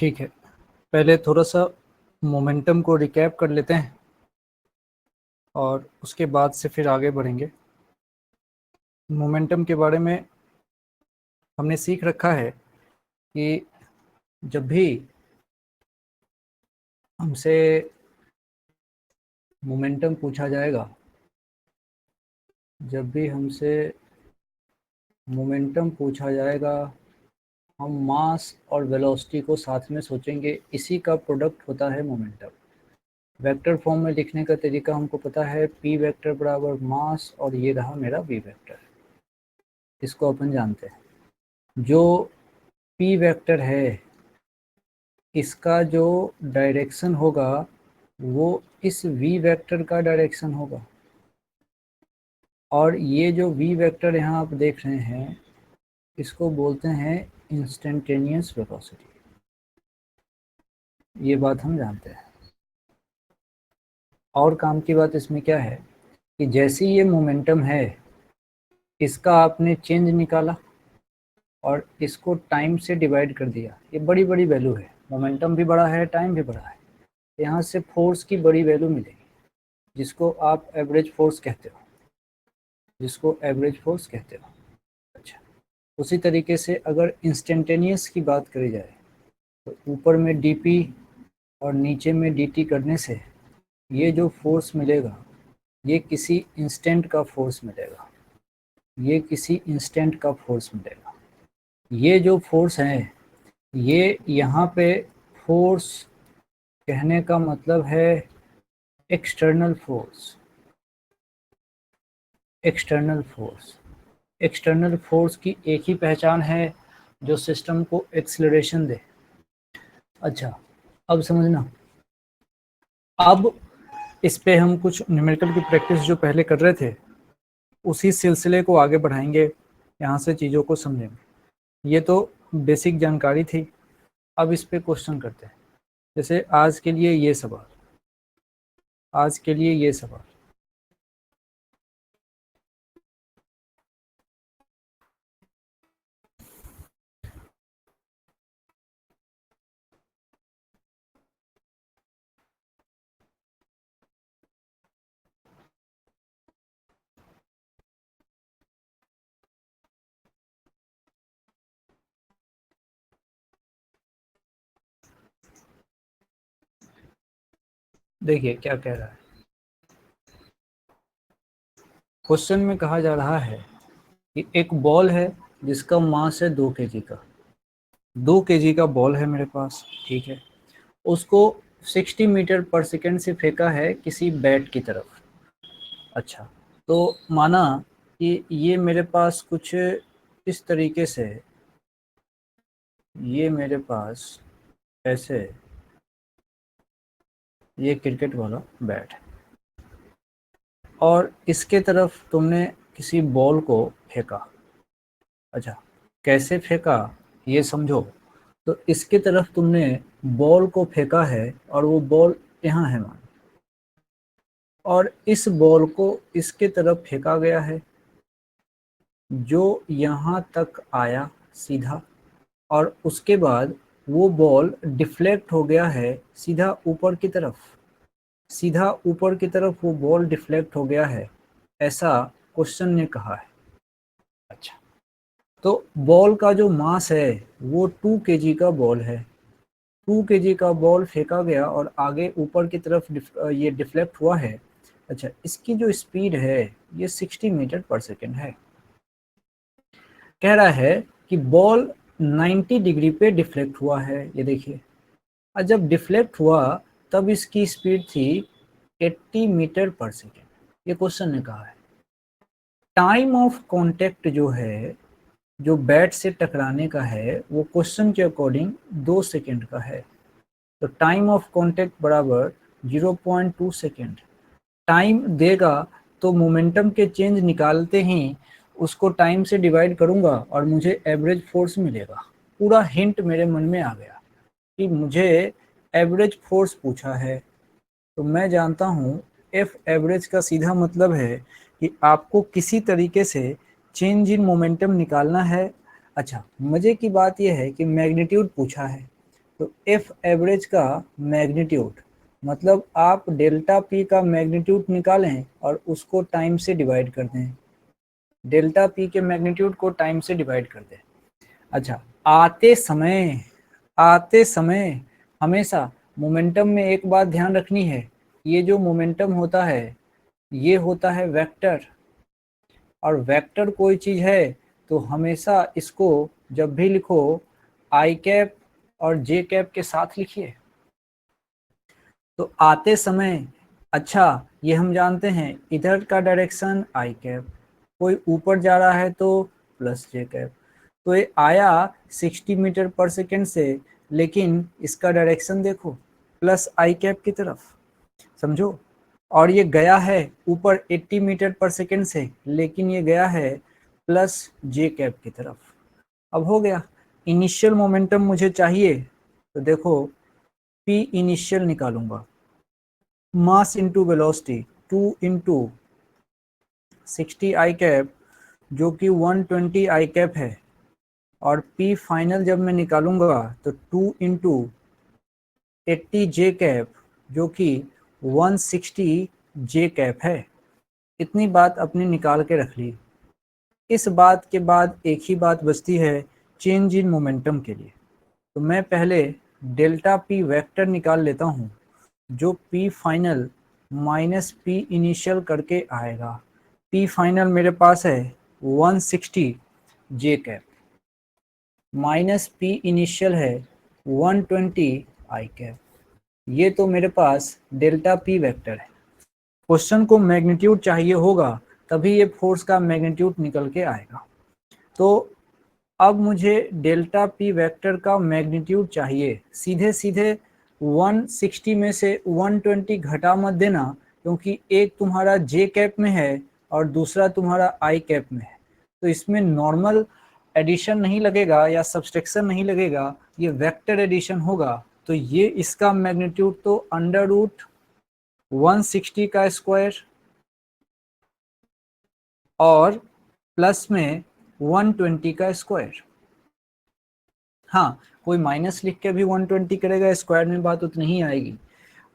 ठीक है, पहले थोड़ा सा मोमेंटम को रिकैप कर लेते हैं और उसके बाद से फिर आगे बढ़ेंगे। मोमेंटम के बारे में हमने सीख रखा है कि जब भी हमसे मोमेंटम पूछा जाएगा, जब भी हमसे मोमेंटम पूछा जाएगा, हम मास और वेलोसिटी को साथ में सोचेंगे। इसी का प्रोडक्ट होता है मोमेंटम। वेक्टर फॉर्म में लिखने का तरीका हमको पता है, पी वेक्टर बराबर मास और ये रहा मेरा वी वेक्टर। इसको अपन जानते हैं। जो पी वेक्टर है इसका जो डायरेक्शन होगा वो इस वी वेक्टर का डायरेक्शन होगा, और ये जो वी वेक्टर यहाँ आप देख रहे हैं इसको बोलते हैं इंस्टेंटेनियस वेलोसिटी। ये बात हम जानते हैं। और काम की बात इसमें क्या है कि जैसे ये मोमेंटम है, इसका आपने चेंज निकाला और इसको टाइम से डिवाइड कर दिया। ये बड़ी बड़ी वैल्यू है, मोमेंटम भी बड़ा है, टाइम भी बड़ा है। यहाँ से फोर्स की बड़ी वैल्यू मिलेगी, जिसको आप एवरेज फोर्स कहते हो, जिसको एवरेज फोर्स कहते हो। अच्छा, उसी तरीके से अगर इंस्टेंटेनियस की बात करी जाए तो ऊपर में dp और नीचे में dt करने से ये जो फोर्स मिलेगा ये किसी इंस्टेंट का फोर्स मिलेगा, ये किसी इंस्टेंट का फोर्स मिलेगा। ये जो फोर्स है, ये यहाँ पे फोर्स कहने का मतलब है external force. External force, external force की एक ही पहचान है जो सिस्टम को एक्सीलरेशन दे। अच्छा, अब समझना। अब इस पे हम कुछ न्यूमेरिकल की प्रैक्टिस जो पहले कर रहे थे उसी सिलसिले को आगे बढ़ाएंगे, यहाँ से चीज़ों को समझेंगे। ये तो बेसिक जानकारी थी। अब इस पे क्वेश्चन करते हैं। जैसे आज के लिए ये सवाल, आज के लिए ये सवाल, देखिए क्या कह रहा है। क्वेश्चन में कहा जा रहा है कि एक बॉल है जिसका मास है 2 kg का। 2 kg का बॉल है मेरे पास, ठीक है। उसको 60 मीटर पर सेकेंड से फेंका है किसी बैट की तरफ। अच्छा, तो माना कि ये मेरे पास कुछ इस तरीके से, ये मेरे पास ऐसे ये क्रिकेट वाला बैट है और इसके तरफ तुमने किसी बॉल को फेंका। अच्छा, कैसे फेंका ये समझो। तो इसके तरफ तुमने बॉल को फेंका है और वो बॉल यहाँ है मान, और इस बॉल को इसके तरफ फेंका गया है जो यहाँ तक आया सीधा, और उसके बाद वो बॉल डिफ्लेक्ट हो गया है सीधा ऊपर की तरफ। सीधा ऊपर की तरफ वो बॉल डिफ्लेक्ट हो गया है, ऐसा क्वेश्चन ने कहा है। अच्छा, तो बॉल का जो मास है वो 2 kg का बॉल है। 2 kg का बॉल फेंका गया और आगे ऊपर की तरफ ये डिफ्लेक्ट हुआ है। अच्छा, इसकी जो स्पीड है ये 60 मीटर पर सेकेंड है। कह रहा है कि बॉल 90 डिग्री पे डिफ्लेक्ट हुआ है, ये देखिए। और जब डिफ्लेक्ट हुआ तब इसकी स्पीड थी 80 मीटर पर सेकेंड। ये क्वेश्चन ने कहा है। टाइम ऑफ कांटेक्ट जो है, जो बैट से टकराने का है, वो क्वेश्चन के अकॉर्डिंग 2 सेकेंड का है। तो टाइम ऑफ कांटेक्ट बराबर 0.2 सेकेंड। टाइम देगा तो मोमेंटम के चेंज निकालते ही उसको टाइम से डिवाइड करूंगा और मुझे एवरेज फोर्स मिलेगा। पूरा हिंट मेरे मन में आ गया कि मुझे एवरेज फोर्स पूछा है। तो मैं जानता हूँ एफ एवरेज का सीधा मतलब है कि आपको किसी तरीके से चेंज इन मोमेंटम निकालना है। अच्छा, मजे की बात यह है कि मैग्नीट्यूड पूछा है, तो एफ एवरेज का मैग्नीट्यूड, मतलब आप डेल्टा पी का मैग्नीट्यूड निकालें और उसको टाइम से डिवाइड कर दें, डेल्टा पी के मैग्नीट्यूड को टाइम से डिवाइड कर दें। अच्छा, आते समय हमेशा मोमेंटम में एक बात ध्यान रखनी है, ये जो मोमेंटम होता है ये होता है वेक्टर, और वेक्टर कोई चीज़ है तो हमेशा इसको जब भी लिखो आई कैप और जे कैप के साथ लिखिए। तो आते समय, अच्छा ये हम जानते हैं इधर का डायरेक्शन आई कैप, कोई ऊपर जा रहा है तो प्लस जे कैप, तो ये आया 60 मीटर पर सेकेंड से, लेकिन इसका डायरेक्शन देखो प्लस आई कैप की तरफ, समझो। और ये गया है ऊपर 80 मीटर पर सेकेंड से, लेकिन ये गया है प्लस जे कैप की तरफ। अब हो गया, इनिशियल मोमेंटम मुझे चाहिए, तो देखो पी इनिशियल निकालूंगा, मास इंटू वेलोसिटी 2 इंटू 60 आई कैप जो कि 120 आई कैप है, और पी फाइनल जब मैं निकालूंगा तो 2 इंटू 80 जे कैप जो कि 160 जे कैप है। इतनी बात अपनी निकाल के रख ली। इस बात के बाद एक ही बात बचती है चेंज इन मोमेंटम के लिए। तो मैं पहले डेल्टा पी वेक्टर निकाल लेता हूँ, जो P final minus P initial करके आएगा। पी फाइनल मेरे पास है 160 जे कैप, माइनस पी इनिशियल है 120 आई कैप। ये तो मेरे पास डेल्टा पी वेक्टर है। क्वेश्चन को मैग्नीट्यूड चाहिए होगा, तभी ये फोर्स का मैग्नीट्यूड निकल के आएगा। तो अब मुझे डेल्टा पी वेक्टर का मैग्नीट्यूड चाहिए। सीधे सीधे 160 में से 120 घटा मत देना, क्योंकि एक तुम्हारा जे कैप में है और दूसरा तुम्हारा आई कैप में है, तो इसमें नॉर्मल एडिशन नहीं लगेगा या सब्सट्रैक्शन नहीं लगेगा, ये वेक्टर एडिशन होगा। तो ये इसका मैग्नीट्यूड तो अंडर रूट 160 का स्क्वायर और प्लस में 120 का स्क्वायर। हाँ, कोई माइनस लिख के भी 120 करेगा, स्क्वायर में बात उतनी ही आएगी।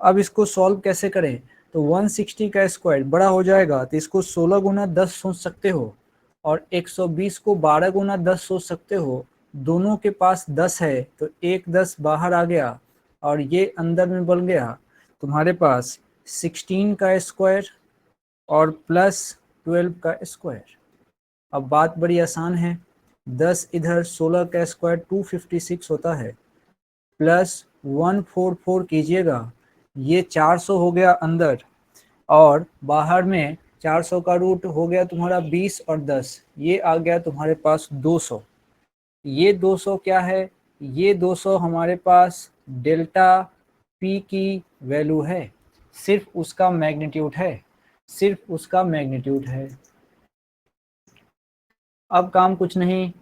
अब इसको सॉल्व कैसे करें, तो 160 का स्क्वायर बड़ा हो जाएगा, तो इसको 16 गुना 10 सोच सकते हो, और 120 को 12 गुना 10 सोच सकते हो। दोनों के पास 10 है, तो एक 10 बाहर आ गया और ये अंदर में बन गया तुम्हारे पास 16 का स्क्वायर और प्लस 12 का स्क्वायर। अब बात बड़ी आसान है, 10 इधर 16 का स्क्वायर 256 होता है, प्लस 144 कीजिएगा, ये 400 हो गया अंदर, और बाहर में 400 का रूट हो गया तुम्हारा 20 और 10, ये आ गया तुम्हारे पास 200। ये 200 क्या है, ये 200 हमारे पास डेल्टा पी की वैल्यू है, सिर्फ उसका मैग्नीट्यूड है, सिर्फ उसका मैग्नीट्यूड है। अब काम कुछ नहीं,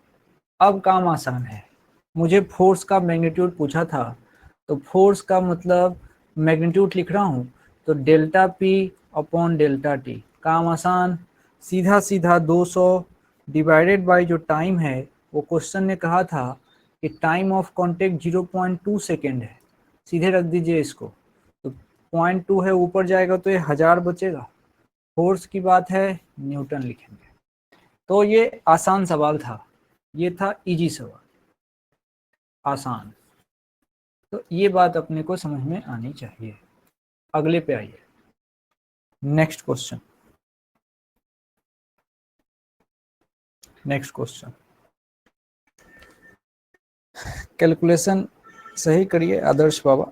अब काम आसान है। मुझे फोर्स का मैग्नीट्यूड पूछा था, तो फोर्स का मतलब मैग्नीट्यूड लिख रहा हूँ, तो delta P upon delta T, काम आसान। सीधा सीधा 200 डिवाइडेड बाय जो टाइम है, वो क्वेश्चन ने कहा था कि टाइम ऑफ कॉन्टेक्ट 0.2 सेकेंड है, सीधे रख दीजिए इसको, तो 0.2 है ऊपर जाएगा तो ये 1000 बचेगा। फोर्स की बात है, न्यूटन लिखेंगे। तो ये आसान सवाल था, ये था इजी सवाल, आसान। तो ये बात अपने को समझ में आनी चाहिए। अगले पे आइए, next question. Next question, calculation सही करिए आदर्श बाबा।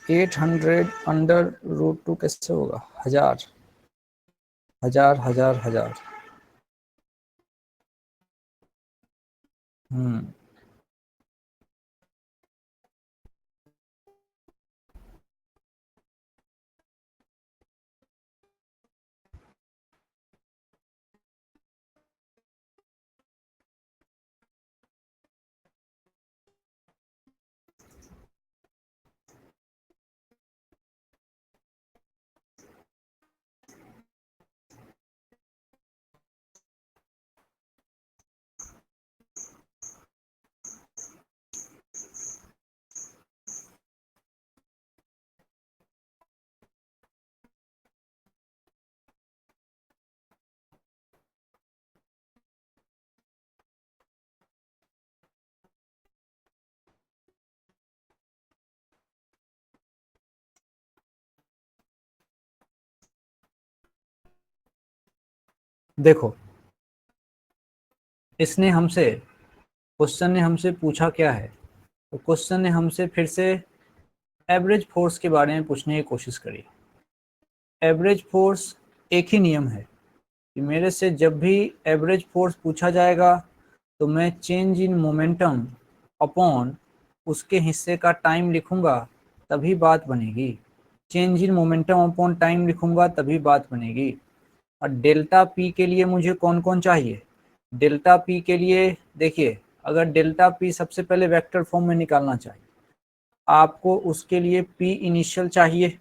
800 अंडर रूट 2 कैसे होगा, 1000 1000 1000 1000। देखो, इसने हमसे क्वेश्चन ने हमसे पूछा क्या है, तो क्वेश्चन ने हमसे फिर से एवरेज फोर्स के बारे में पूछने की कोशिश करी। एवरेज फोर्स, एक ही नियम है कि मेरे से जब भी एवरेज फोर्स पूछा जाएगा तो मैं चेंज इन मोमेंटम अपॉन उसके हिस्से का टाइम लिखूंगा, तभी बात बनेगी। Change in momentum upon time लिखूंगा तभी बात बनेगी। और डेल्टा पी के लिए मुझे कौन कौन चाहिए? डेल्टा पी के लिए देखिए, अगर डेल्टा पी सबसे पहले वेक्टर फॉर्म में निकालना चाहिए आपको, उसके लिए पी इनिशियल चाहिए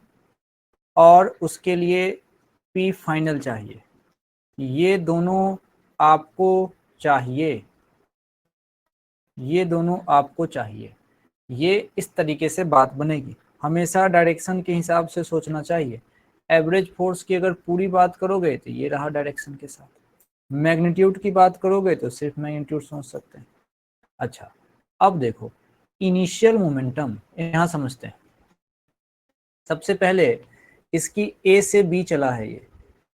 और उसके लिए पी फाइनल चाहिए। ये दोनों आपको चाहिए, ये दोनों आपको चाहिए। ये इस तरीके से बात बनेगी। हमेशा डायरेक्शन के हिसाब से सोचना चाहिए। एवरेज फोर्स की अगर पूरी बात करोगे तो ये रहा डायरेक्शन के साथ, मैग्नीट्यूड की बात करोगे तो सिर्फ मैग्नीट्यूड सोच सकते हैं। अच्छा, अब देखो इनिशियल मोमेंटम यहाँ समझते हैं। सबसे पहले इसकी ए से बी चला है, ये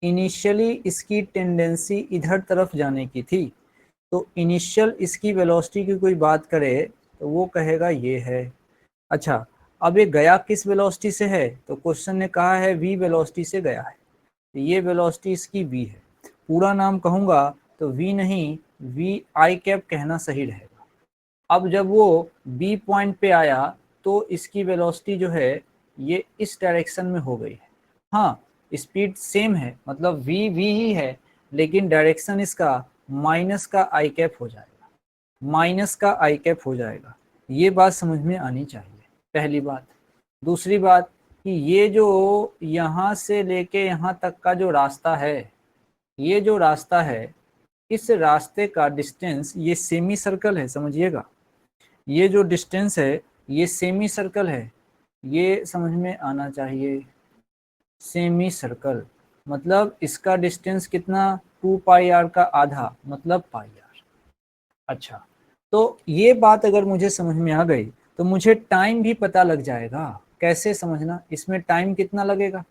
इनिशियली इसकी टेंडेंसी इधर तरफ जाने की थी, तो इनिशियल इसकी वेलोसिटी की कोई बात करे तो वो कहेगा ये है। अच्छा, अब ये गया किस वेलोसिटी से है, तो क्वेश्चन ने कहा है v वेलोसिटी से गया है, तो ये वेलोसिटी इसकी v है। पूरा नाम कहूंगा तो v नहीं, v आई कैप कहना सही रहेगा। अब जब वो b पॉइंट पे आया तो इसकी वेलोसिटी जो है ये इस डायरेक्शन में हो गई है। हाँ, स्पीड सेम है, मतलब v v ही है, लेकिन डायरेक्शन इसका माइनस का आई कैप हो जाएगा, माइनस का आई कैप हो जाएगा। ये बात समझ में आनी चाहिए, पहली बात। दूसरी बात कि ये जो यहाँ से लेके यहाँ तक का जो रास्ता है, ये जो रास्ता है, इस रास्ते का डिस्टेंस ये सेमी सर्कल है, समझिएगा। ये जो डिस्टेंस है ये सेमी सर्कल है, ये समझ में आना चाहिए। सेमी सर्कल मतलब इसका डिस्टेंस कितना, 2 पाई आर का आधा मतलब पाई आर। अच्छा, तो ये बात अगर मुझे समझ में आ गई तो मुझे टाइम भी पता लग जाएगा। कैसे समझना, इसमें टाइम कितना लगेगा,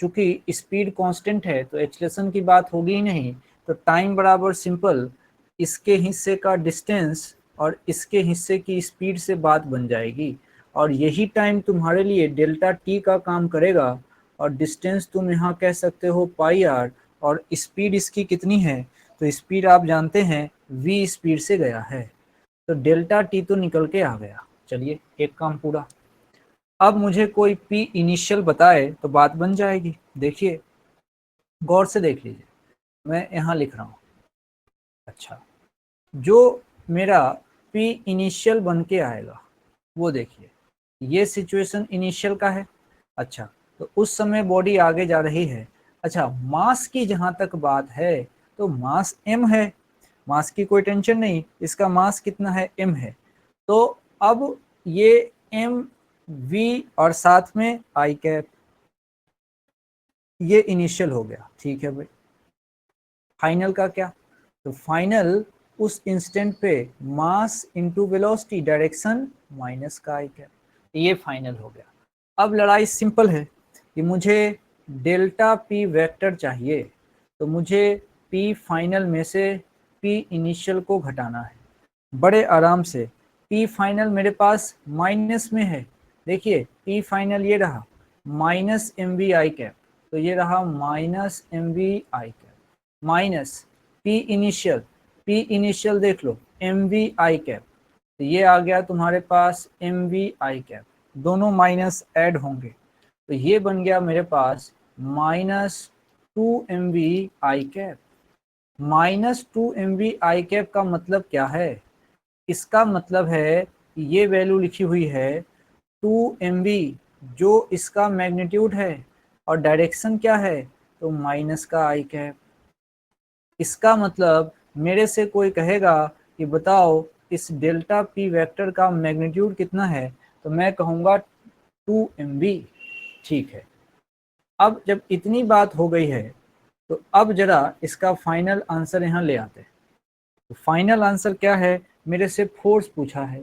चूंकि स्पीड कांस्टेंट है तो एक्सेलरेशन की बात होगी ही नहीं, तो टाइम बराबर सिंपल इसके हिस्से का डिस्टेंस और इसके हिस्से की स्पीड से बात बन जाएगी। और यही टाइम तुम्हारे लिए डेल्टा टी का काम करेगा। और डिस्टेंस तुम यहाँ कह सकते हो पाई आर, और स्पीड इसकी कितनी है, तो स्पीड आप जानते हैं v स्पीड से गया है, तो डेल्टा टी तो निकल के आ गया। चलिए, एक काम पूरा। अब मुझे कोई p इनिशियल बताए तो बात बन जाएगी। देखिए, गौर से देख लीजिए, मैं यहाँ लिख रहा हूँ। अच्छा, जो मेरा p इनिशियल बन के आएगा वो देखिए, ये सिचुएशन इनिशियल का है। अच्छा, तो उस समय बॉडी आगे जा रही है। अच्छा, मास की जहां तक बात है तो मास m है, मास की कोई टेंशन नहीं, इसका मास कितना है, m है। तो अब ये m v और साथ में आई कैप, ये इनिशियल हो गया। ठीक है भाई, फाइनल का क्या, तो फाइनल उस इंस्टेंट पे mass into velocity direction minus का आई कैप, ये फाइनल हो गया। अब लड़ाई सिंपल है कि मुझे डेल्टा पी वेक्टर चाहिए, तो मुझे पी फाइनल में से पी इनिशियल को घटाना है बड़े आराम से। पी फाइनल मेरे पास माइनस में है, देखिए पी फाइनल ये रहा minus M V I cap, तो ये रहा minus M V I cap minus P initial, P initial देख लो एम वी आई कैप, तो ये आ गया तुम्हारे पास एम वी आई कैप, दोनों माइनस ऐड होंगे, तो ये बन गया मेरे पास minus 2 MV I cap. Minus 2 MV I cap का मतलब क्या है, इसका मतलब है कि ये वैल्यू लिखी हुई है 2 MV, जो इसका मैग्नीट्यूड है, और डायरेक्शन क्या है, तो माइनस का आई कैप। इसका मतलब मेरे से कोई कहेगा कि बताओ इस डेल्टा पी वेक्टर का मैग्नीट्यूड कितना है, तो मैं कहूँगा 2 MV। ठीक है, अब जब इतनी बात हो गई है तो अब जरा इसका फाइनल आंसर यहाँ ले आते हैं। तो फाइनल आंसर क्या है, मेरे से फोर्स पूछा है,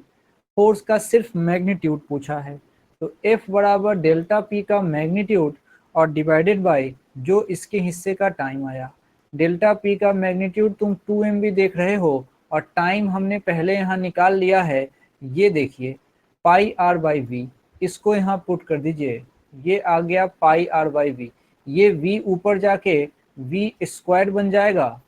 फोर्स का सिर्फ मैग्नीट्यूड पूछा है, तो F बराबर डेल्टा पी का मैग्नीट्यूड और डिवाइडेड बाय जो इसके हिस्से का टाइम आया। डेल्टा पी का मैग्नीट्यूड तुम 2 MV देख रहे हो और टाइम हमने पहले यहाँ निकाल लिया है, ये देखिए पाई आर बाई वी, इसको यहाँ पुट कर दीजिए, ये आ गया पाई आर बाई वी, ये v ऊपर जाके v स्क्वायर बन जाएगा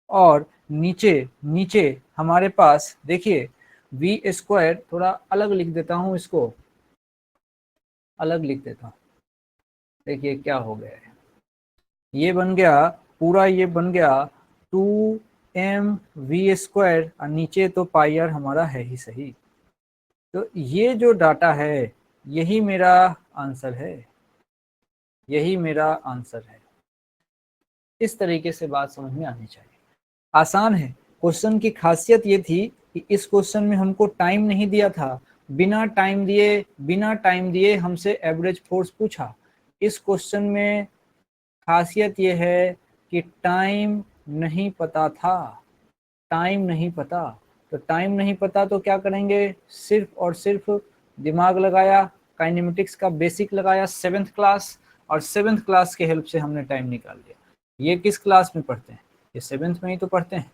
और नीचे नीचे हमारे पास देखिए v स्क्वायर, थोड़ा अलग लिख देता हूँ, इसको अलग लिख देता हूँ, देखिए क्या हो गया है, ये बन गया पूरा, ये बन गया 2mv² और नीचे तो पाई आर हमारा है ही सही। तो ये जो डाटा है यही मेरा आंसर है, यही मेरा आंसर है। इस तरीके से बात समझ में आनी चाहिए। आसान है। क्वेश्चन की खासियत ये थी कि इस क्वेश्चन में हमको टाइम नहीं दिया था, बिना टाइम दिए हमसे एवरेज फोर्स पूछा। इस क्वेश्चन में खासियत ये है कि टाइम नहीं पता था, टाइम नहीं पता। तो टाइम नहीं पता तो क्या करेंगे, सिर्फ और सिर्फ दिमाग लगाया, काइनेमेटिक्स का बेसिक लगाया 7th क्लास, और 7th क्लास के हेल्प से हमने टाइम निकाल लिया। ये किस क्लास में पढ़ते हैं, ये 7th में ही तो पढ़ते हैं,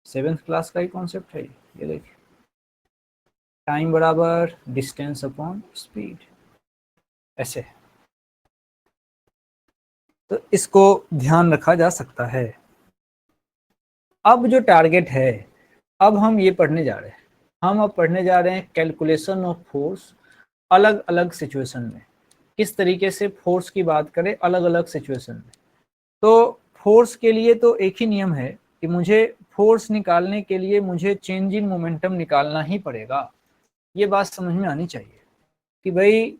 7th क्लास का ही कॉन्सेप्ट है ये देखिए, टाइम बराबर डिस्टेंस अपॉन स्पीड, ऐसे। तो इसको ध्यान रखा जा सकता है। अब जो टारगेट है, अब हम ये पढ़ने जा रहे हैं, हम अब पढ़ने जा रहे हैं कैलकुलेशन ऑफ फोर्स अलग अलग सिचुएशन में, किस तरीके से फोर्स की बात करें अलग अलग सिचुएशन में। तो फोर्स के लिए तो एक ही नियम है कि मुझे फोर्स निकालने के लिए मुझे चेंज इन मोमेंटम निकालना ही पड़ेगा। ये बात समझ में आनी चाहिए कि भाई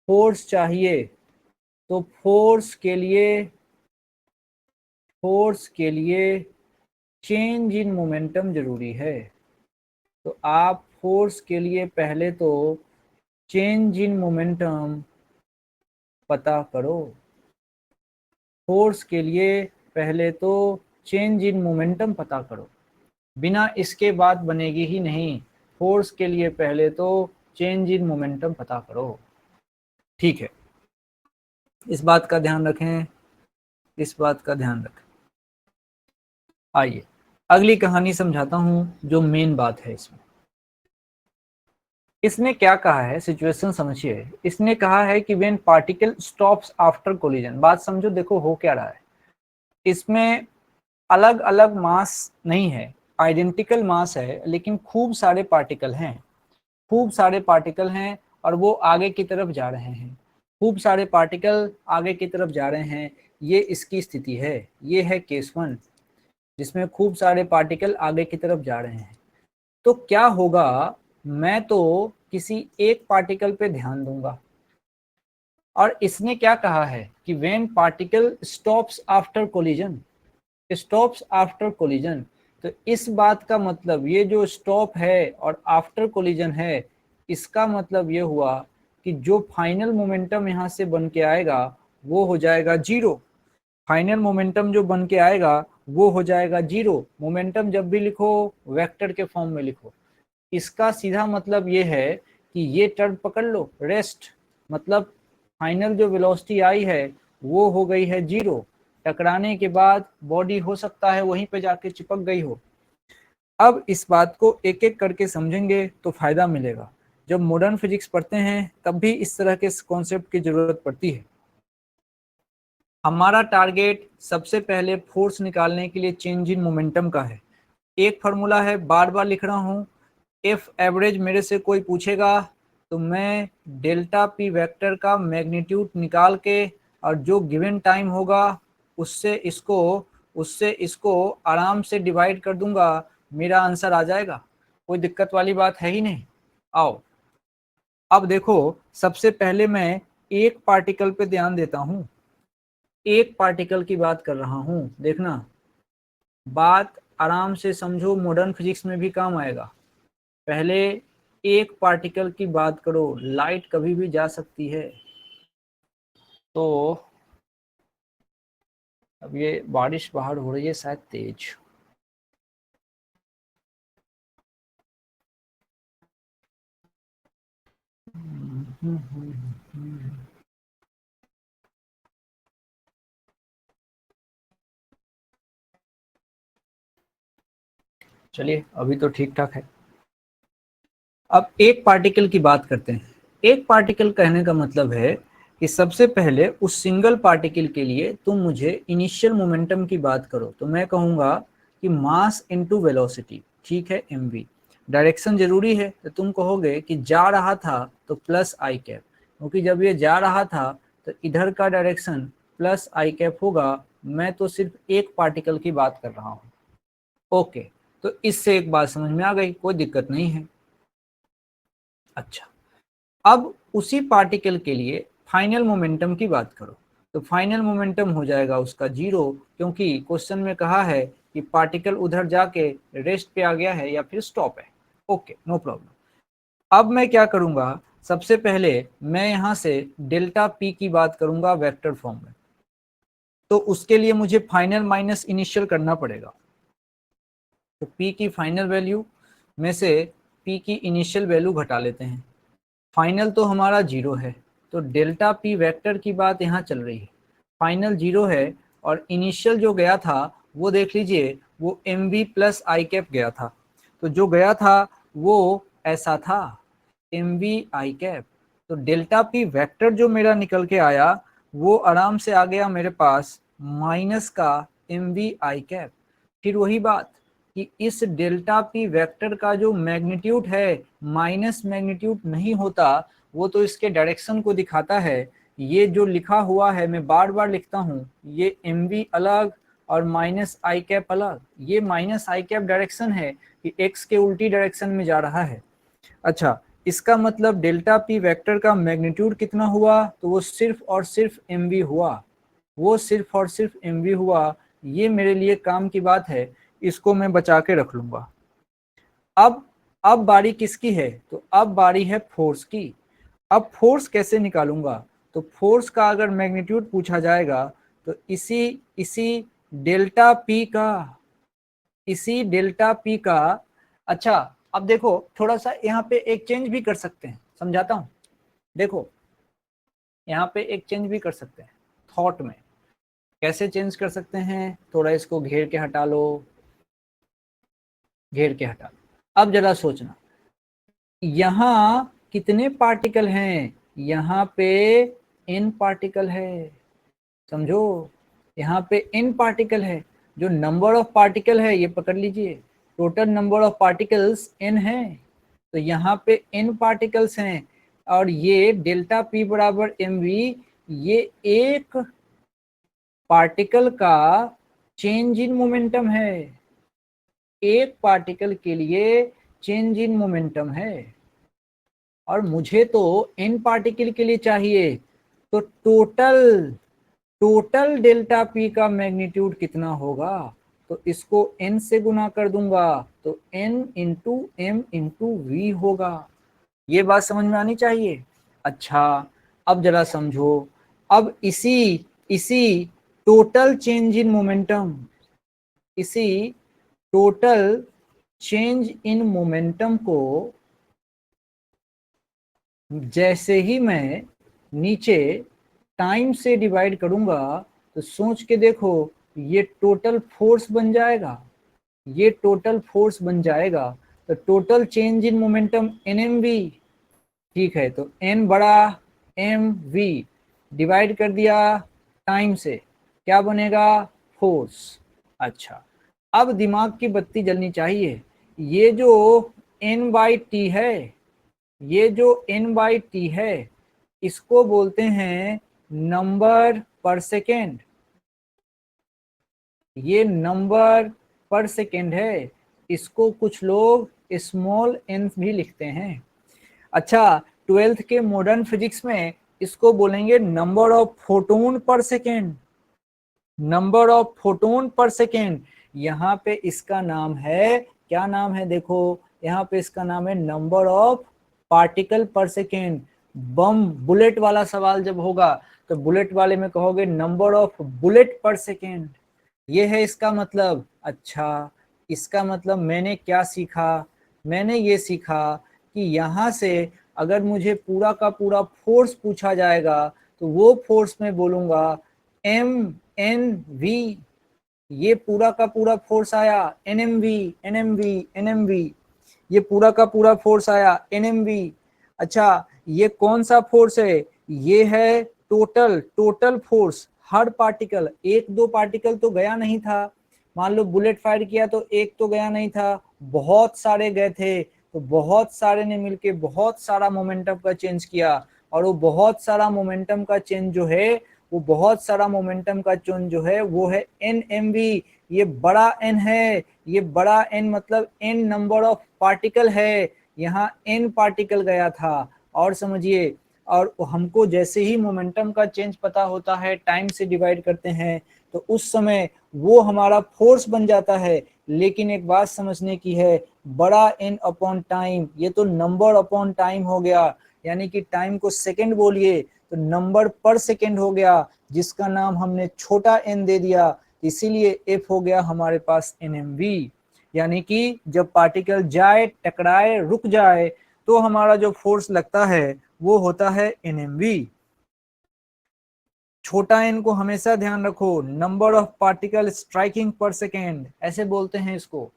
फोर्स चाहिए तो फोर्स के लिए चेंज इन मोमेंटम जरूरी है। तो आप फोर्स के लिए पहले तो चेंज इन मोमेंटम पता करो, फोर्स के लिए पहले तो चेंज इन मोमेंटम पता करो, बिना इसके बात बनेगी ही नहीं। फोर्स के लिए पहले तो चेंज इन मोमेंटम पता करो, ठीक है। इस बात का ध्यान रखें, इस बात का ध्यान रखें। आइए अगली कहानी समझाता हूं जो मेन बात है इसमें। इसने क्या कहा है, सिचुएशन समझिए। इसने कहा है कि when particle stops after collision, बात समझो, देखो हो क्या रहा है। इसमें अलग अलग मास नहीं है, आइडेंटिकल मास है, लेकिन खूब सारे पार्टिकल हैं, खूब सारे पार्टिकल हैं और वो आगे की तरफ जा रहे हैं, खूब सारे पार्टिकल आगे की तरफ जा रहे हैं। ये इसकी स्थिति है, ये है केस 1 जिसमें खूब सारे पार्टिकल आगे की तरफ जा रहे हैं। तो क्या होगा, मैं तो किसी एक पार्टिकल पे ध्यान दूंगा, और इसने क्या कहा है कि when particle stops after collision, stops after collision. तो इस बात का मतलब, ये जो स्टॉप है और आफ्टर कोलिजन है, इसका मतलब ये हुआ कि जो फाइनल मोमेंटम यहाँ से बन के आएगा वो हो जाएगा जीरो। फाइनल मोमेंटम जो बन के आएगा वो हो जाएगा जीरो। मोमेंटम जब भी लिखो वेक्टर के फॉर्म में लिखो। इसका सीधा मतलब ये है कि ये टर्म पकड़ लो, रेस्ट, मतलब फाइनल जो वेलोसिटी आई है वो हो गई है जीरो। टकराने के बाद बॉडी हो सकता है वहीं पे जाके चिपक गई हो। अब इस बात को एक एक करके समझेंगे तो फायदा मिलेगा। जब मॉडर्न फिजिक्स पढ़ते हैं तब भी इस तरह के कॉन्सेप्ट की जरूरत पड़ती है। हमारा टारगेट सबसे पहले फोर्स निकालने के लिए चेंज इन मोमेंटम का है। एक फार्मूला है, बार बार लिख रहा हूं, एफ एवरेज मेरे से कोई पूछेगा तो मैं डेल्टा पी वेक्टर का मैग्नीट्यूड निकाल के और जो गिवन टाइम होगा उससे इसको आराम से डिवाइड कर दूंगा, मेरा आंसर आ जाएगा। कोई दिक्कत वाली बात है ही नहीं। आओ अब देखो, सबसे पहले मैं एक पार्टिकल पे ध्यान देता हूं, एक पार्टिकल की बात कर रहा हूं, देखना बात आराम से समझो, मॉडर्न फिजिक्स में भी काम आएगा। पहले एक पार्टिकल की बात करो, लाइट कभी भी जा सकती है। तो अब ये बारिश बाहर हो रही है शायद तेज, चलिए अभी तो ठीक ठाक है। अब एक पार्टिकल की बात करते हैं। एक पार्टिकल कहने का मतलब है कि सबसे पहले उस सिंगल पार्टिकल के लिए तुम मुझे इनिशियल मोमेंटम की बात करो तो मैं कहूँगा कि मास इनटू वेलोसिटी, ठीक है, mv। डायरेक्शन जरूरी है तो तुम कहोगे कि जा रहा था तो प्लस आई कैप, क्योंकि जब ये जा रहा था तो इधर का डायरेक्शन प्लस आई कैप होगा। मैं तो सिर्फ एक पार्टिकल की बात कर रहा हूँ। ओके, तो इससे एक बात समझ में आ गई, कोई दिक्कत नहीं है। अच्छा, अब उसी पार्टिकल के लिए फाइनल मोमेंटम की बात करो तो फाइनल मोमेंटम हो जाएगा उसका 0, क्योंकि क्वेश्चन में कहा है कि पार्टिकल उधर जाके रेस्ट पे आ गया है या फिर स्टॉप है। Okay, no problem. अब मैं क्या करूंगा, सबसे पहले मैं यहां से डेल्टा पी की बात करूंगा वेक्टर फॉर्म में। तो उसके लिए मुझे फाइनल माइनस इनिशियल करना पड़ेगा। तो पी की फाइनल वैल्यू में से पी की इनिशियल वैल्यू घटा लेते हैं। फाइनल तो हमारा 0 है, तो डेल्टा पी वेक्टर की बात यहाँ चल रही है। फाइनल 0 है और इनिशियल जो गया था वो देख लीजिए, वो M V plus I cap गया था। तो जो गया था वो ऐसा था, एम वी आई कैप। तो डेल्टा पी वेक्टर जो मेरा निकल के आया वो आराम से आ गया मेरे पास माइनस का एम वी आई कैप। फिर वही बात कि इस डेल्टा पी वेक्टर का जो मैग्नीट्यूड है माइनस मैग्नीट्यूड नहीं होता, वो तो इसके डायरेक्शन को दिखाता है। ये जो लिखा हुआ है मैं बार बार लिखता हूँ, ये एम वी अलग और माइनस आई कैप अलग। ये माइनस आई कैप डायरेक्शन है कि एक्स के उल्टी डायरेक्शन में जा रहा है। अच्छा, इसका मतलब डेल्टा पी वेक्टर का मैग्नीट्यूड कितना हुआ, तो वो सिर्फ और सिर्फ एम वी हुआ। वो सिर्फ और सिर्फ एम वी हुआ। ये मेरे लिए काम की बात है, इसको मैं बचा के रख लूंगा। अब बारी किसकी है, तो अब बारी है फोर्स की। अब फोर्स कैसे निकालूंगा, तो फोर्स का अगर मैग्नीट्यूड पूछा जाएगा तो इसी इसी डेल्टा पी का, इसी डेल्टा पी का। अच्छा, अब देखो थोड़ा सा यहाँ पे एक चेंज भी कर सकते हैं, समझाता हूँ। देखो यहाँ पे एक चेंज भी कर सकते हैं थॉट में। कैसे चेंज कर सकते हैं, थोड़ा इसको घेर के हटा लो, घेर के हटा लो। अब जरा सोचना, यहाँ कितने पार्टिकल हैं, यहाँ पे n पार्टिकल है, समझो। यहाँ पे n पार्टिकल है। जो नंबर ऑफ पार्टिकल है ये पकड़ लीजिए, total number of particles n है। तो यहाँ पे n पार्टिकल्स हैं और ये डेल्टा p बराबर mv, ये एक पार्टिकल का चेंज इन मोमेंटम है। एक पार्टिकल के लिए चेंज इन मोमेंटम है और मुझे तो n पार्टिकल के लिए चाहिए। तो टोटल टोटल डेल्टा पी का मैग्नीट्यूड कितना होगा, तो इसको n से गुना कर दूंगा तो n into M into V होगा। ये बात समझ में आनी चाहिए। अच्छा, अब जरा समझो। अब इसी इसी टोटल चेंज इन मोमेंटम, इसी टोटल चेंज इन मोमेंटम को जैसे ही मैं नीचे टाइम से डिवाइड करूंगा तो सोच के देखो, ये टोटल फोर्स बन जाएगा, ये टोटल फोर्स बन जाएगा। तो total change in momentum N M V, ठीक है। तो एन बड़ा एम वी डिवाइड कर दिया टाइम से, क्या बनेगा, फोर्स। अच्छा, अब दिमाग की बत्ती जलनी चाहिए। ये जो एन बाई टी है, ये जो n बाई टी है, इसको बोलते हैं नंबर पर सेकेंड। ये नंबर पर सेकेंड है, इसको कुछ लोग स्मॉल n भी लिखते हैं। अच्छा, 12th के मॉडर्न फिजिक्स में इसको बोलेंगे नंबर ऑफ फोटोन पर सेकेंड, नंबर ऑफ फोटोन पर सेकेंड। यहाँ पे इसका नाम है, क्या नाम है, देखो यहाँ पे इसका नाम है नंबर ऑफ पार्टिकल पर सेकेंड। बम बुलेट वाला सवाल जब होगा तो बुलेट वाले में कहोगे नंबर ऑफ बुलेट पर सेकेंड। ये है इसका मतलब। अच्छा, इसका मतलब मैंने क्या सीखा, मैंने ये सीखा कि यहाँ से अगर मुझे पूरा का पूरा फोर्स पूछा जाएगा तो वो फोर्स में बोलूंगा एम एन वी। ये पूरा का पूरा फोर्स आया एनएमवी एनएमवी एनएमवी, ये पूरा का पूरा फोर्स आया एनएमवी। अच्छा ये कौन सा फोर्स है, ये है टोटल टोटल फोर्स, हर पार्टिकल, एक दो पार्टिकल तो गया नहीं था, मान लो बुलेट फायर किया तो एक तो गया नहीं था, बहुत सारे गए थे, तो बहुत सारे ने मिलके बहुत सारा मोमेंटम का चेंज किया, और वो बहुत सारा मोमेंटम का चेंज जो है, वो बहुत सारा मोमेंटम का चेंज जो है वो है एन एम वी। ये बड़ा एन है, ये बड़ा एन मतलब एन नंबर ऑफ पार्टिकल है, यहाँ एन पार्टिकल गया था। और समझिए, और हमको जैसे ही मोमेंटम का चेंज पता होता है, टाइम से डिवाइड करते हैं, तो उस समय वो हमारा फोर्स बन जाता है। लेकिन एक बात समझने की है, बड़ा एन अपॉन टाइम, ये तो नंबर अपॉन टाइम हो गया, यानी कि टाइम को सेकंड बोलिए तो नंबर पर सेकंड हो गया, जिसका नाम हमने छोटा एन दे दिया, इसीलिए एफ हो गया हमारे पास एनएमवी। यानी कि जब पार्टिकल जाए, टकराए, रुक जाए, तो हमारा जो फोर्स लगता है वो होता है एनएमवी। छोटा एन को हमेशा ध्यान रखो, नंबर ऑफ पार्टिकल स्ट्राइकिंग पर सेकेंड ऐसे बोलते हैं इसको।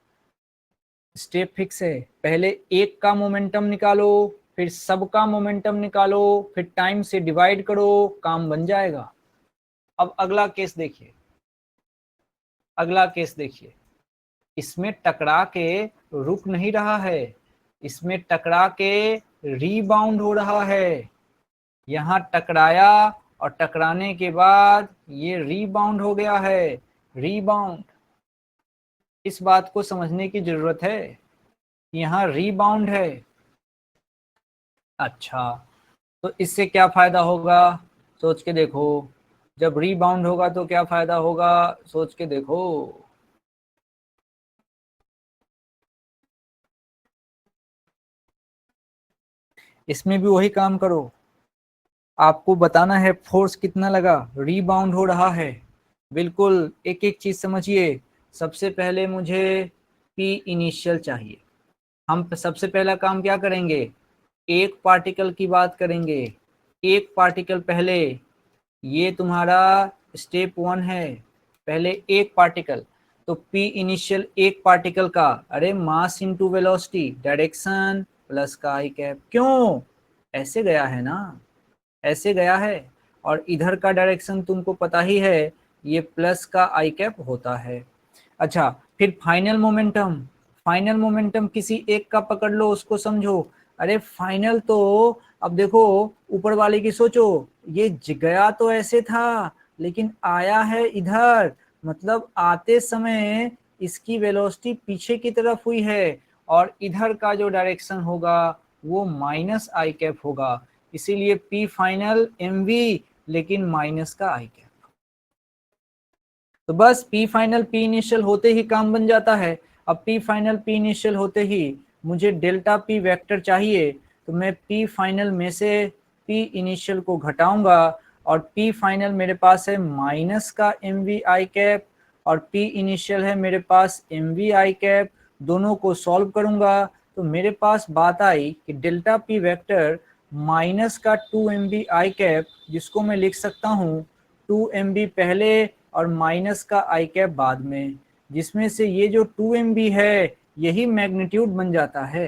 स्टेप फिक्स है, पहले एक का मोमेंटम निकालो, फिर सबका मोमेंटम निकालो, फिर टाइम से डिवाइड करो, काम बन जाएगा। अब अगला केस देखिए, अगला केस देखिए, इसमें टकरा के रुक नहीं रहा है, इसमें टकरा के रीबाउंड हो रहा है। यहाँ टकराया और टकराने के बाद ये रीबाउंड हो गया है, रीबाउंड। इस बात को समझने की जरूरत है, यहाँ रीबाउंड है। अच्छा तो इससे क्या फायदा होगा, सोच के देखो, जब रीबाउंड होगा तो क्या फायदा होगा, सोच के देखो। इसमें भी वही काम करो, आपको बताना है फोर्स कितना लगा, रीबाउंड हो रहा है। बिल्कुल एक एक चीज समझिए। सबसे पहले मुझे पी इनिशियल चाहिए। हम सबसे पहला काम क्या करेंगे, एक पार्टिकल की बात करेंगे। एक पार्टिकल पहले, ये तुम्हारा स्टेप 1 है, पहले एक पार्टिकल। तो पी इनिशियल एक पार्टिकल का, अरे mass into velocity, direction plus का आई कैप, क्यों ऐसे गया है ना, ऐसे गया है, और इधर का डायरेक्शन तुमको पता ही है, ये प्लस का आई कैप होता है। अच्छा फिर फाइनल मोमेंटम, फाइनल मोमेंटम किसी एक का पकड़ लो, उसको समझो। अरे फाइनल तो, अब देखो ऊपर वाले की सोचो, ये गया तो ऐसे था लेकिन आया है इधर, मतलब आते समय इसकी वेलोसिटी पीछे की तरफ हुई है, और इधर का जो डायरेक्शन होगा वो माइनस आई कैप होगा, इसीलिए पी फाइनल एम वी, लेकिन माइनस का आई कैप। तो बस पी फाइनल पी इनिशियल होते ही काम बन जाता है। अब पी फाइनल पी इनिशियल होते ही मुझे डेल्टा पी वेक्टर चाहिए, तो मैं पी फाइनल में से पी इनिशियल को घटाऊंगा, और पी फाइनल मेरे पास है माइनस का एम वी आई कैप, और पी इनिशियल है मेरे पास एम वी आई कैप, दोनों को सॉल्व करूंगा तो मेरे पास बात आई कि डेल्टा पी वेक्टर माइनस का 2mv आई कैप, जिसको मैं लिख सकता हूँ 2mv पहले और माइनस का आई कैप बाद में, जिसमें से ये जो 2mv है यही मैग्नीट्यूड बन जाता है।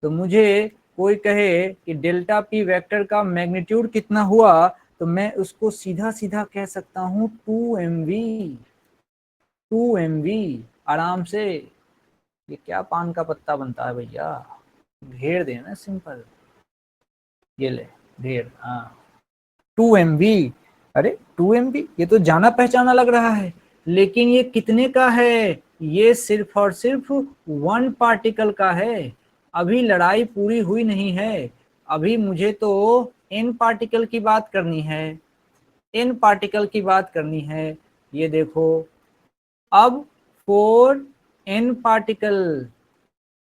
तो मुझे कोई कहे कि डेल्टा पी वेक्टर का मैग्नीट्यूड कितना हुआ, तो मैं उसको सीधा सीधा कह सकता हूँ 2mv, 2mv आराम से। ये क्या पान का पत्ता बनता है भैया, घेर देना सिंपल, ये ले घेर, हाँ 2mv। अरे 2mv ये तो जाना पहचाना लग रहा है, लेकिन ये कितने का है, ये सिर्फ और सिर्फ 1 पार्टिकल का है। अभी लड़ाई पूरी हुई नहीं है, अभी मुझे तो n पार्टिकल की बात करनी है, n पार्टिकल की बात करनी है। ये देखो, अब 4n पार्टिकल,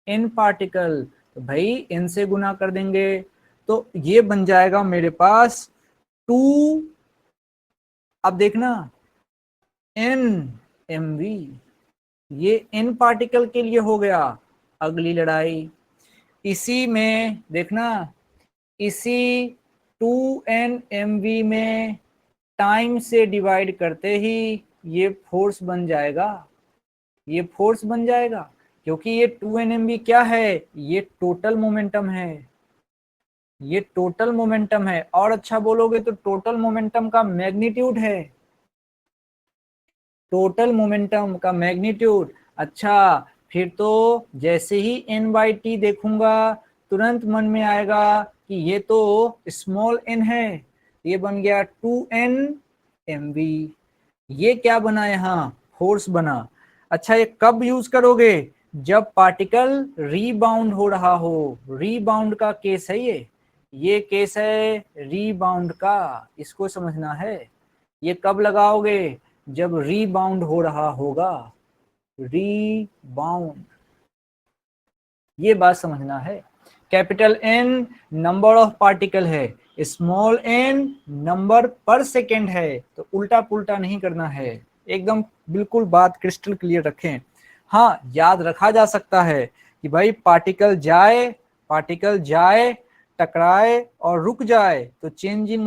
n पार्टिकल, तो भाई n से गुना कर देंगे, तो ये बन जाएगा मेरे पास 2, अब देखना n mv, ये n पार्टिकल के लिए हो गया। अगली लड़ाई इसी में देखना, इसी 2n mv में टाइम से डिवाइड करते ही ये फोर्स बन जाएगा, ये फोर्स बन जाएगा, क्योंकि ये 2 Nm क्या है, ये टोटल मोमेंटम है, ये टोटल मोमेंटम है, और अच्छा बोलोगे तो टोटल मोमेंटम का मैग्नीट्यूड है, टोटल मोमेंटम का मैग्नीट्यूड। अच्छा, फिर तो जैसे ही n/t देखूंगा तुरंत मन में आएगा कि ये तो स्मॉल n है, ये बन गया 2 Nm। ये क्या बना, यहाँ फोर्स बना। अच्छा, ये कब यूज करोगे, जब पार्टिकल रीबाउंड हो रहा हो, रीबाउंड का केस है ये केस है रीबाउंड का, इसको समझना है। ये कब लगाओगे, जब रीबाउंड हो रहा होगा, रीबाउंड, ये बात समझना है। Capital N number of particle है, स्मॉल n नंबर पर सेकेंड है, तो उल्टा पुल्टा नहीं करना है, एकदम बिल्कुल बात क्रिस्टल क्लियर रखें। हाँ, याद रखा जा सकता है कि भाई पार्टिकल जाए टकराए और रुक जाए तो चेंज इन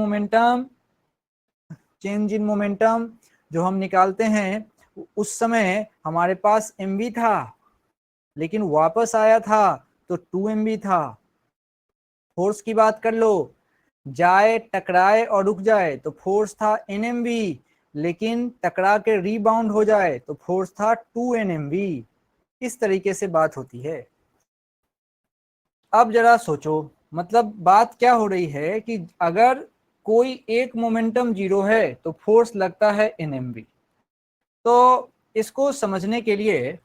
मोमेंटम जो हम निकालते हैं, उस समय हमारे पास mv था, लेकिन वापस आया था तो 2 MB था। फोर्स की बात कर लो, जाए टकराए और रुक जाए तो फोर्स था Nmv, लेकिन टकरा के रीबाउंड हो जाए तो फोर्स था 2 Nmv। इस तरीके से बात होती है। अब जरा सोचो, मतलब बात क्या हो रही है कि अगर कोई एक मोमेंटम जीरो है तो फोर्स लगता है Nmv। तो इसको समझने के लिए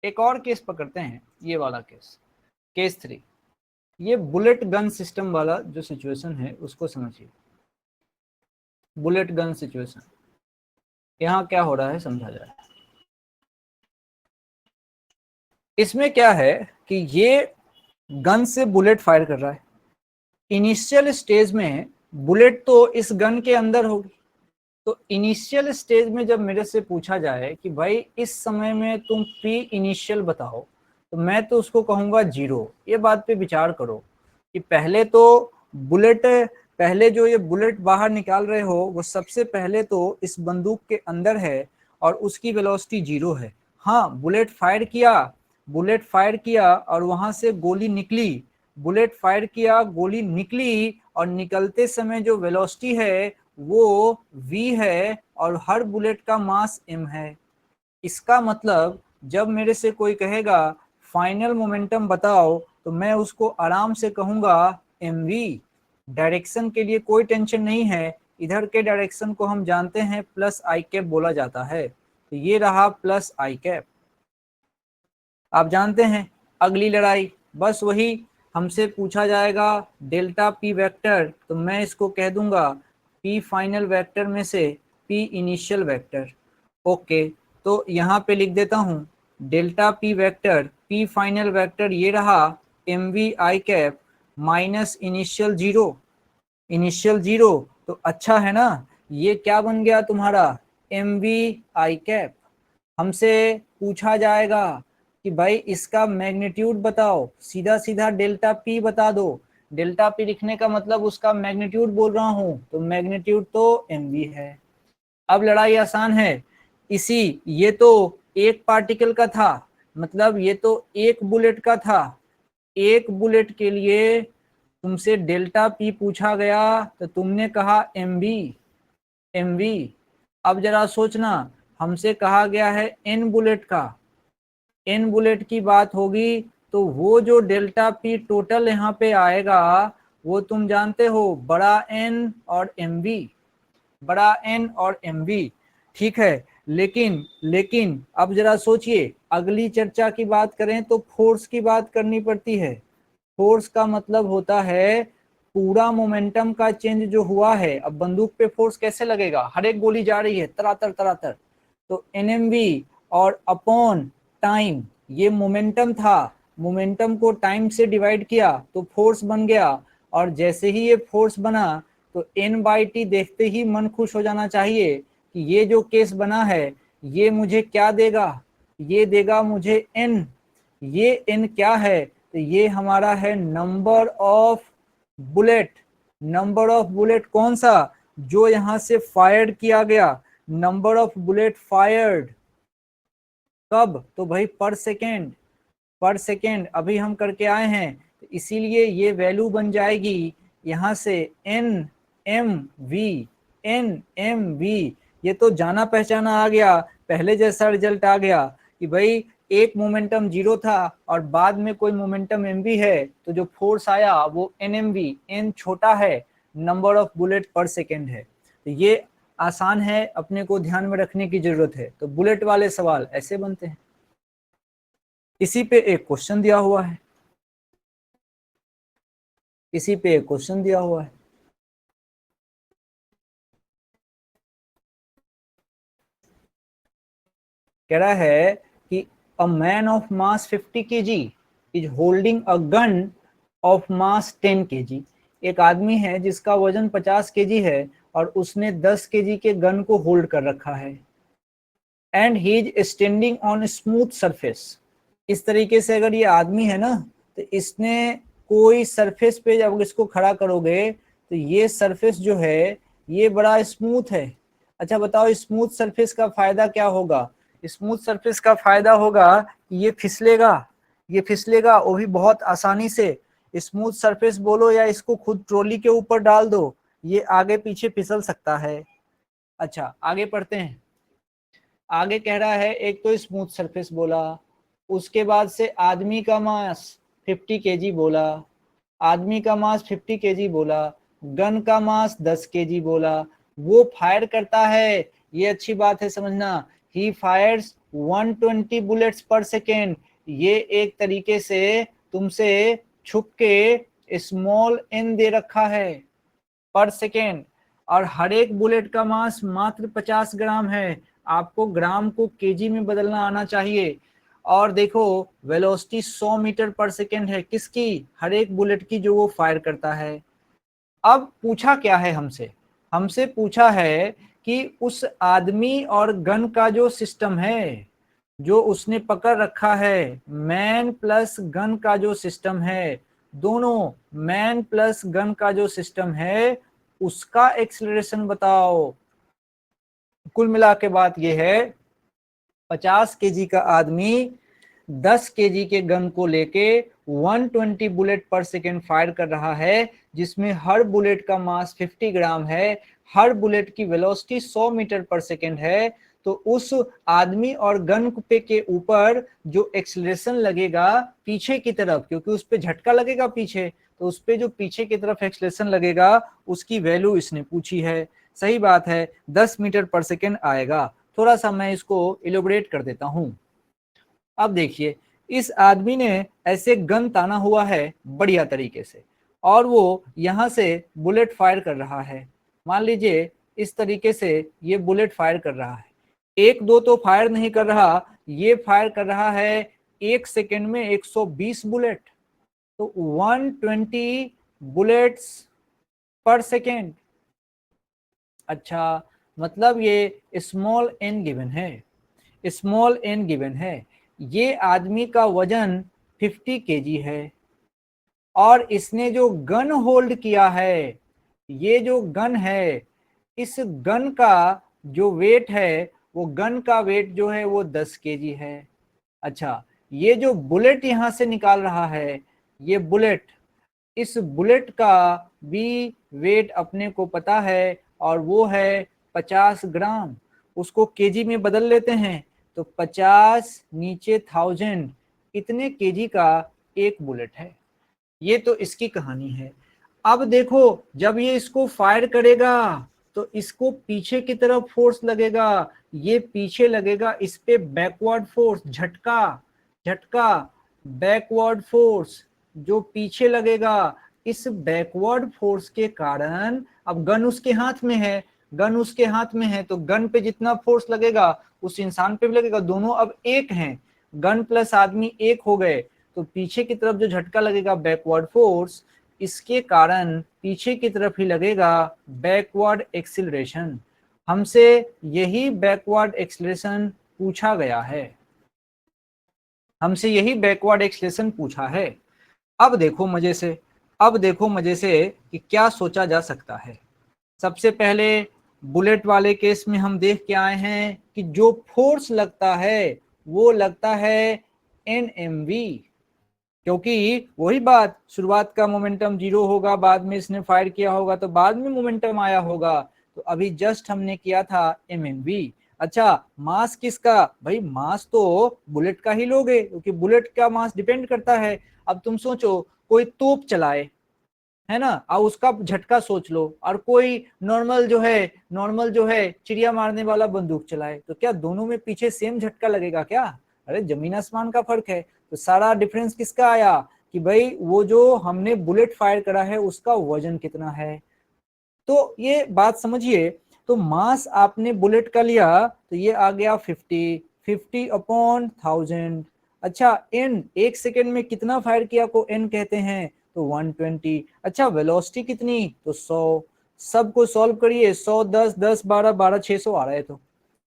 एक और केस पकड़ते हैं, ये वाला केस 3। ये बुलेट गन सिस्टम वाला जो सिचुएशन है उसको समझिए। बुलेट गन सिचुएशन, यहाँ क्या हो रहा है समझा जाए। इसमें क्या है कि ये गन से बुलेट फायर कर रहा है। इनिशियल स्टेज में बुलेट तो इस गन के अंदर होगी, तो इनिशियल स्टेज में जब मेरे से पूछा जाए कि भाई इस समय में तुम पी इनिशियल बताओ, तो मैं तो उसको कहूंगा 0। ये बात पे विचार करो कि पहले तो बुलेट, पहले जो ये बुलेट बाहर निकाल रहे हो वो सबसे पहले तो इस बंदूक के अंदर है और उसकी वेलोसिटी 0 है। हाँ, बुलेट फायर किया और वहां से गोली निकली, बुलेट फायर किया, गोली निकली, और निकलते समय जो वेलोसिटी है वो v है और हर बुलेट का मास m है। इसका मतलब जब मेरे से कोई कहेगा फाइनल मोमेंटम बताओ, तो मैं उसको आराम से कहूंगा mv। डायरेक्शन के लिए कोई टेंशन नहीं है, इधर के डायरेक्शन को हम जानते हैं प्लस आई कैप बोला जाता है, तो ये रहा प्लस आई कैप। आप जानते हैं अगली लड़ाई बस वही, हमसे पूछा जाएगा डेल्टा पी वेक्टर, तो मैं इसको कह दूंगा पी फाइनल वेक्टर में से पी इनिशियल वेक्टर। ओके, तो यहाँ पे लिख देता हूँ delta P vector, P final vector ये रहा M V I cap minus initial zero. तो अच्छा है ना, ये क्या बन गया तुम्हारा एम वी आई कैप। हमसे पूछा जाएगा कि भाई इसका मैग्नीट्यूड बताओ, सीधा सीधा डेल्टा पी बता दो। डेल्टा पी लिखने का मतलब उसका मैग्नीट्यूड बोल रहा हूं, तो मैग्नीट्यूड तो mv है। अब लड़ाई आसान है, ये तो एक पार्टिकल का था, मतलब ये तो एक बुलेट का था। एक बुलेट के लिए तुमसे डेल्टा पी पूछा गया तो तुमने कहा mv। अब जरा सोचना, हमसे कहा गया है n बुलेट का, n बुलेट की बात होगी तो वो जो डेल्टा पी टोटल यहाँ पे आएगा वो तुम जानते हो बड़ा N और mv, बड़ा N और mv। ठीक है, लेकिन अब जरा सोचिए, अगली चर्चा की बात करें तो फोर्स की बात करनी पड़ती है। फोर्स का मतलब होता है पूरा मोमेंटम का चेंज जो हुआ है। अब बंदूक पे फोर्स कैसे लगेगा, हर एक गोली जा रही है तरातर, तो एनएमवी और अपॉन टाइम, ये मोमेंटम था, मोमेंटम को टाइम से डिवाइड किया तो फोर्स बन गया। और जैसे ही ये फोर्स बना तो n/t देखते ही मन खुश हो जाना चाहिए कि ये जो केस बना है ये मुझे क्या देगा, ये देगा मुझे n। ये n क्या है, तो ये हमारा है number of bullet. Number of bullet कौन सा, जो यहाँ से फायर किया गया, नंबर ऑफ बुलेट फायर्ड, कब, तो भाई पर सेकेंड, पर सेकेंड अभी हम करके आए हैं, तो इसीलिए ये वैल्यू बन जाएगी यहाँ से N M V, N M V. ये तो जाना पहचाना आ गया, पहले जैसा रिजल्ट आ गया कि भाई एक मोमेंटम जीरो था और बाद में कोई मोमेंटम एम वी है, तो जो फोर्स आया वो एन एम वी, एन छोटा है, नंबर ऑफ बुलेट पर सेकेंड है। तो ये आसान है, अपने को ध्यान में रखने की जरूरत है। तो बुलेट वाले सवाल ऐसे बनते हैं। इसी पे एक क्वेश्चन दिया हुआ है, इसी पे एक क्वेश्चन दिया हुआ है। कह रहा है कि a man of mass 50 kg is holding a gun of mass 10 kg। एक आदमी है जिसका वजन 50 kg है और उसने 10 kg के गन को होल्ड कर रखा है। And he is standing on smooth surface. इस तरीके से अगर ये आदमी है ना, तो इसने कोई सरफेस पे जब इसको खड़ा करोगे तो ये सरफेस जो है ये बड़ा स्मूथ है। अच्छा बताओ, स्मूथ सरफेस का फायदा क्या होगा? स्मूथ सरफेस का फायदा होगा कि ये फिसलेगा, ये फिसलेगा, वो भी बहुत आसानी से। स्मूथ सरफेस बोलो या इसको खुद ट्रॉली के ऊपर डाल दो, ये आगे पीछे फिसल सकता है। अच्छा आगे पढ़ते हैं। आगे कह रहा है, एक तो स्मूथ सरफेस बोला, उसके बाद से आदमी का मास 50 kg बोला, आदमी का मास 50 kg बोला, गन का मास 10 kg बोला, वो फायर करता है, ये अच्छी बात है समझना, ही फायर्स 120 बुलेट्स पर सेकेंड। ये एक तरीके से तुमसे छुप के स्मॉल एन दे रखा है पर सेकेंड, और हर एक बुलेट का मास मात्र 50 ग्राम है। आपको ग्राम को केजी में बदलना आना चाहिए। और देखो वेलोसिटी 100 मीटर पर सेकेंड है, किसकी? हर एक बुलेट की जो वो फायर करता है। अब पूछा क्या है हमसे? हमसे पूछा है कि उस आदमी और गन का जो सिस्टम है, जो उसने पकड़ रखा है, मैन प्लस गन का जो सिस्टम है, दोनों मैन प्लस गन का जो सिस्टम है, उसका एक्सीलरेशन बताओ। कुल मिला के बात यह है, 50 केजी का आदमी 10 केजी के गन को लेके 120 बुलेट पर सेकेंड फायर कर रहा है, जिसमें हर बुलेट का मास 50 ग्राम है, हर बुलेट की वेलोसिटी 100 मीटर पर सेकेंड है। तो उस आदमी और गन पे के ऊपर जो एक्सीलरेशन लगेगा पीछे की तरफ, क्योंकि उस पे झटका लगेगा पीछे, तो उस पे जो पीछे की तरफ एक्सीलरेशन लगेगा उसकी वैल्यू इसने पूछी है। सही बात है, 10 मीटर पर सेकेंड आएगा। थोड़ा सा मैं इसको इलेबोरेट कर देता हूं। अब देखिए, इस आदमी ने ऐसे गन ताना हुआ है बढ़िया तरीके से, और वो यहां से बुलेट फायर कर रहा है। मान लीजिए इस तरीके से ये बुलेट फायर कर रहा है, एक दो तो फायर नहीं कर रहा, ये फायर कर रहा है एक सेकेंड में 120 बुलेट, तो 120 बुलेट्स पर सेकेंड। अच्छा मतलब ये स्मॉल एन गिवन है, स्मॉल एन गिवन है। ये आदमी का वजन 50 केजी है, और इसने जो गन होल्ड किया है, ये जो गन है, इस गन का जो वेट है, वो गन का वेट जो है वो 10 केजी है। अच्छा ये जो बुलेट यहां से निकाल रहा है, ये बुलेट, इस बुलेट का भी वेट अपने को पता है, और वो है 50 ग्राम। उसको केजी में बदल लेते हैं, तो 50 नीचे 1000, इतने केजी का एक बुलेट है। ये तो इसकी कहानी है। अब देखो जब ये इसको फायर करेगा तो इसको पीछे की तरफ फोर्स लगेगा, ये पीछे लगेगा, इस पे बैकवर्ड फोर्स, झटका, झटका, बैकवर्ड फोर्स जो पीछे लगेगा। इस बैकवर्ड फोर्स के कारण, अब गन उसके हाथ में है, गन उसके हाथ में है, तो गन पे जितना फोर्स लगेगा उस इंसान पे भी लगेगा, दोनों अब एक हैं, गन प्लस आदमी एक हो गए, तो पीछे की तरफ जो झटका लगेगा बैकवर्ड फोर्स, इसके कारण पीछे की तरफ ही लगेगा बैकवर्ड एक्सीलरेशन। हमसे यही बैकवर्ड एक्सीलरेशन पूछा गया है, हमसे यही बैकवर्ड एक्सीलरेशन पूछा है। अब देखो मजे से, अब देखो मजे से कि क्या सोचा जा सकता है। सबसे पहले बुलेट वाले केस में हम देख के आए हैं कि जो फोर्स लगता है वो लगता है NMV, क्योंकि वही बात, शुरुआत का मोमेंटम 0 होगा, बाद में इसने फायर किया होगा तो बाद में मोमेंटम आया होगा, तो अभी जस्ट हमने किया था MMV। अच्छा, मास किसका? भाई मास तो बुलेट का ही लोगे, क्योंकि बुलेट का मास डिपेंड करता है। अब तुम सोचो, कोई तोप चलाए, है ना, और उसका झटका सोच लो, और कोई नॉर्मल जो है चिड़िया मारने वाला बंदूक चलाए, तो क्या दोनों में पीछे सेम झटका लगेगा क्या? अरे जमीन आसमान का फर्क है। तो सारा डिफरेंस किसका आया कि भाई वो जो हमने बुलेट फायर करा है उसका वजन कितना है। तो ये बात समझिए, तो मास आपने बुलेट का लिया तो ये आ गया 50 अच्छा, एन एक सेकेंड में कितना फायर किया को एन कहते हैं, तो 120। अच्छा, वेलोसिटी कितनी, तो 100। सबको सॉल्व करिए, 100 10 10 12 12 600 आ रहा है। तो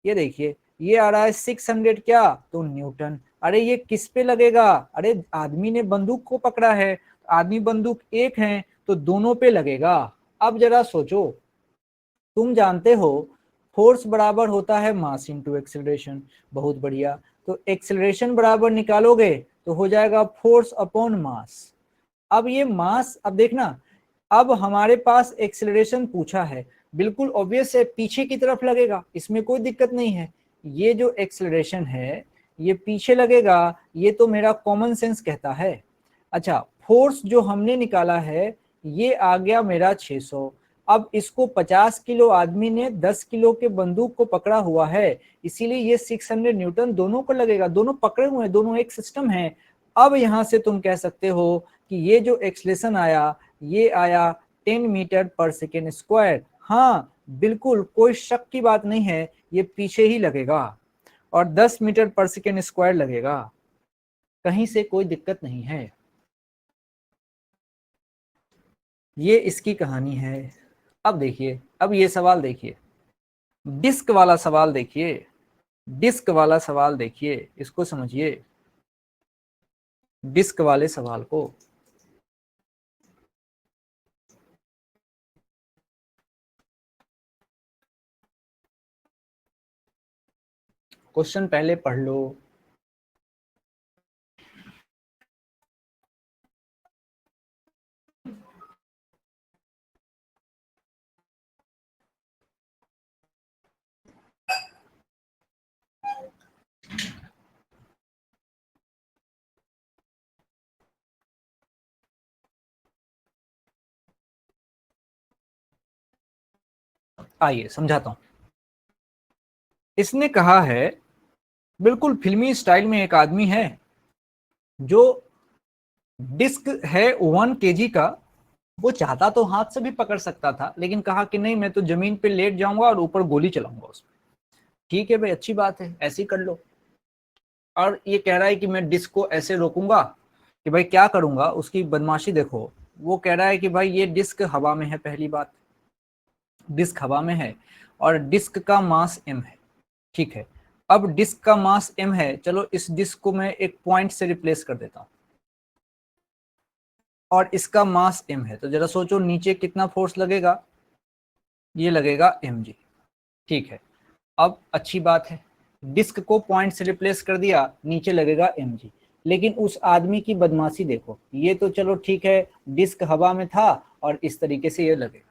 ये देखिए, ये आ रहा है 600 क्या, तो न्यूटन। अरे ये किस पे लगेगा? अरे आदमी ने बंदूक को पकड़ा है, आदमी बंदूक एक है तो दोनों पे लगेगा। अब जरा सोचो, तुम जानते हो फोर्स बराबर होता है मास इंटू एक्सेलरेशन। बहुत बढ़िया, तो एक्सेलरेशन बराबर निकालोगे तो हो जाएगा फोर्स अपॉन मास। अब ये मास, अब देखना, अब हमारे पास एक्सेलरेशन पूछा है, बिल्कुल ऑब्वियस है पीछे की तरफ लगेगा, इसमें कोई दिक्कत नहीं है। ये जो एक्सेलरेशन है ये पीछे लगेगा, ये तो मेरा कॉमन सेंस कहता है। अच्छा, फोर्स जो हमने निकाला है ये आ गया मेरा 600। अब इसको 50 किलो आदमी ने 10 किलो के बंदूक को पकड़ा हुआ है, इसीलिए ये 600 न्यूटन दोनों को लगेगा, दोनों पकड़े हुए हैं, दोनों एक सिस्टम है। अब यहां से तुम कह सकते हो कि ये जो एक्सलेशन आया ये आया 10 मीटर पर सेकेंड स्क्वायर। हाँ बिल्कुल, कोई शक की बात नहीं है, ये पीछे ही लगेगा और 10 मीटर पर सेकेंड स्क्वायर लगेगा, कहीं से कोई दिक्कत नहीं है। ये इसकी कहानी है। अब देखिए, अब ये सवाल देखिए, डिस्क वाला सवाल देखिए, डिस्क वाला सवाल देखिए, इसको समझिए, डिस्क वाले सवाल को। क्वेश्चन पहले पढ़ लो। आइए समझाता हूं। इसने कहा है, बिल्कुल फिल्मी स्टाइल में एक आदमी है जो डिस्क है 1 kg का, वो चाहता तो हाथ से भी पकड़ सकता था, लेकिन कहा कि नहीं, मैं तो जमीन पे लेट जाऊंगा और ऊपर गोली चलाऊंगा उसमें। ठीक है भाई, अच्छी बात है, ऐसे ही कर लो। और ये कह रहा है कि मैं डिस्क को ऐसे रोकूंगा कि भाई क्या करूंगा, उसकी बदमाशी देखो। वो कह रहा है कि भाई ये डिस्क हवा में है, पहली बात, डिस्क हवा में है और डिस्क का मास m है। ठीक है, अब डिस्क का मास m है, चलो इस डिस्क को मैं एक पॉइंट से रिप्लेस कर देता हूं और इसका मास m है, तो जरा सोचो नीचे कितना फोर्स लगेगा, ये लगेगा mg। ठीक है, अब अच्छी बात है, डिस्क को पॉइंट से रिप्लेस कर दिया, नीचे लगेगा mg। लेकिन उस आदमी की बदमाशी देखो, ये तो चलो ठीक है, डिस्क हवा में था और इस तरीके से ये लगेगा।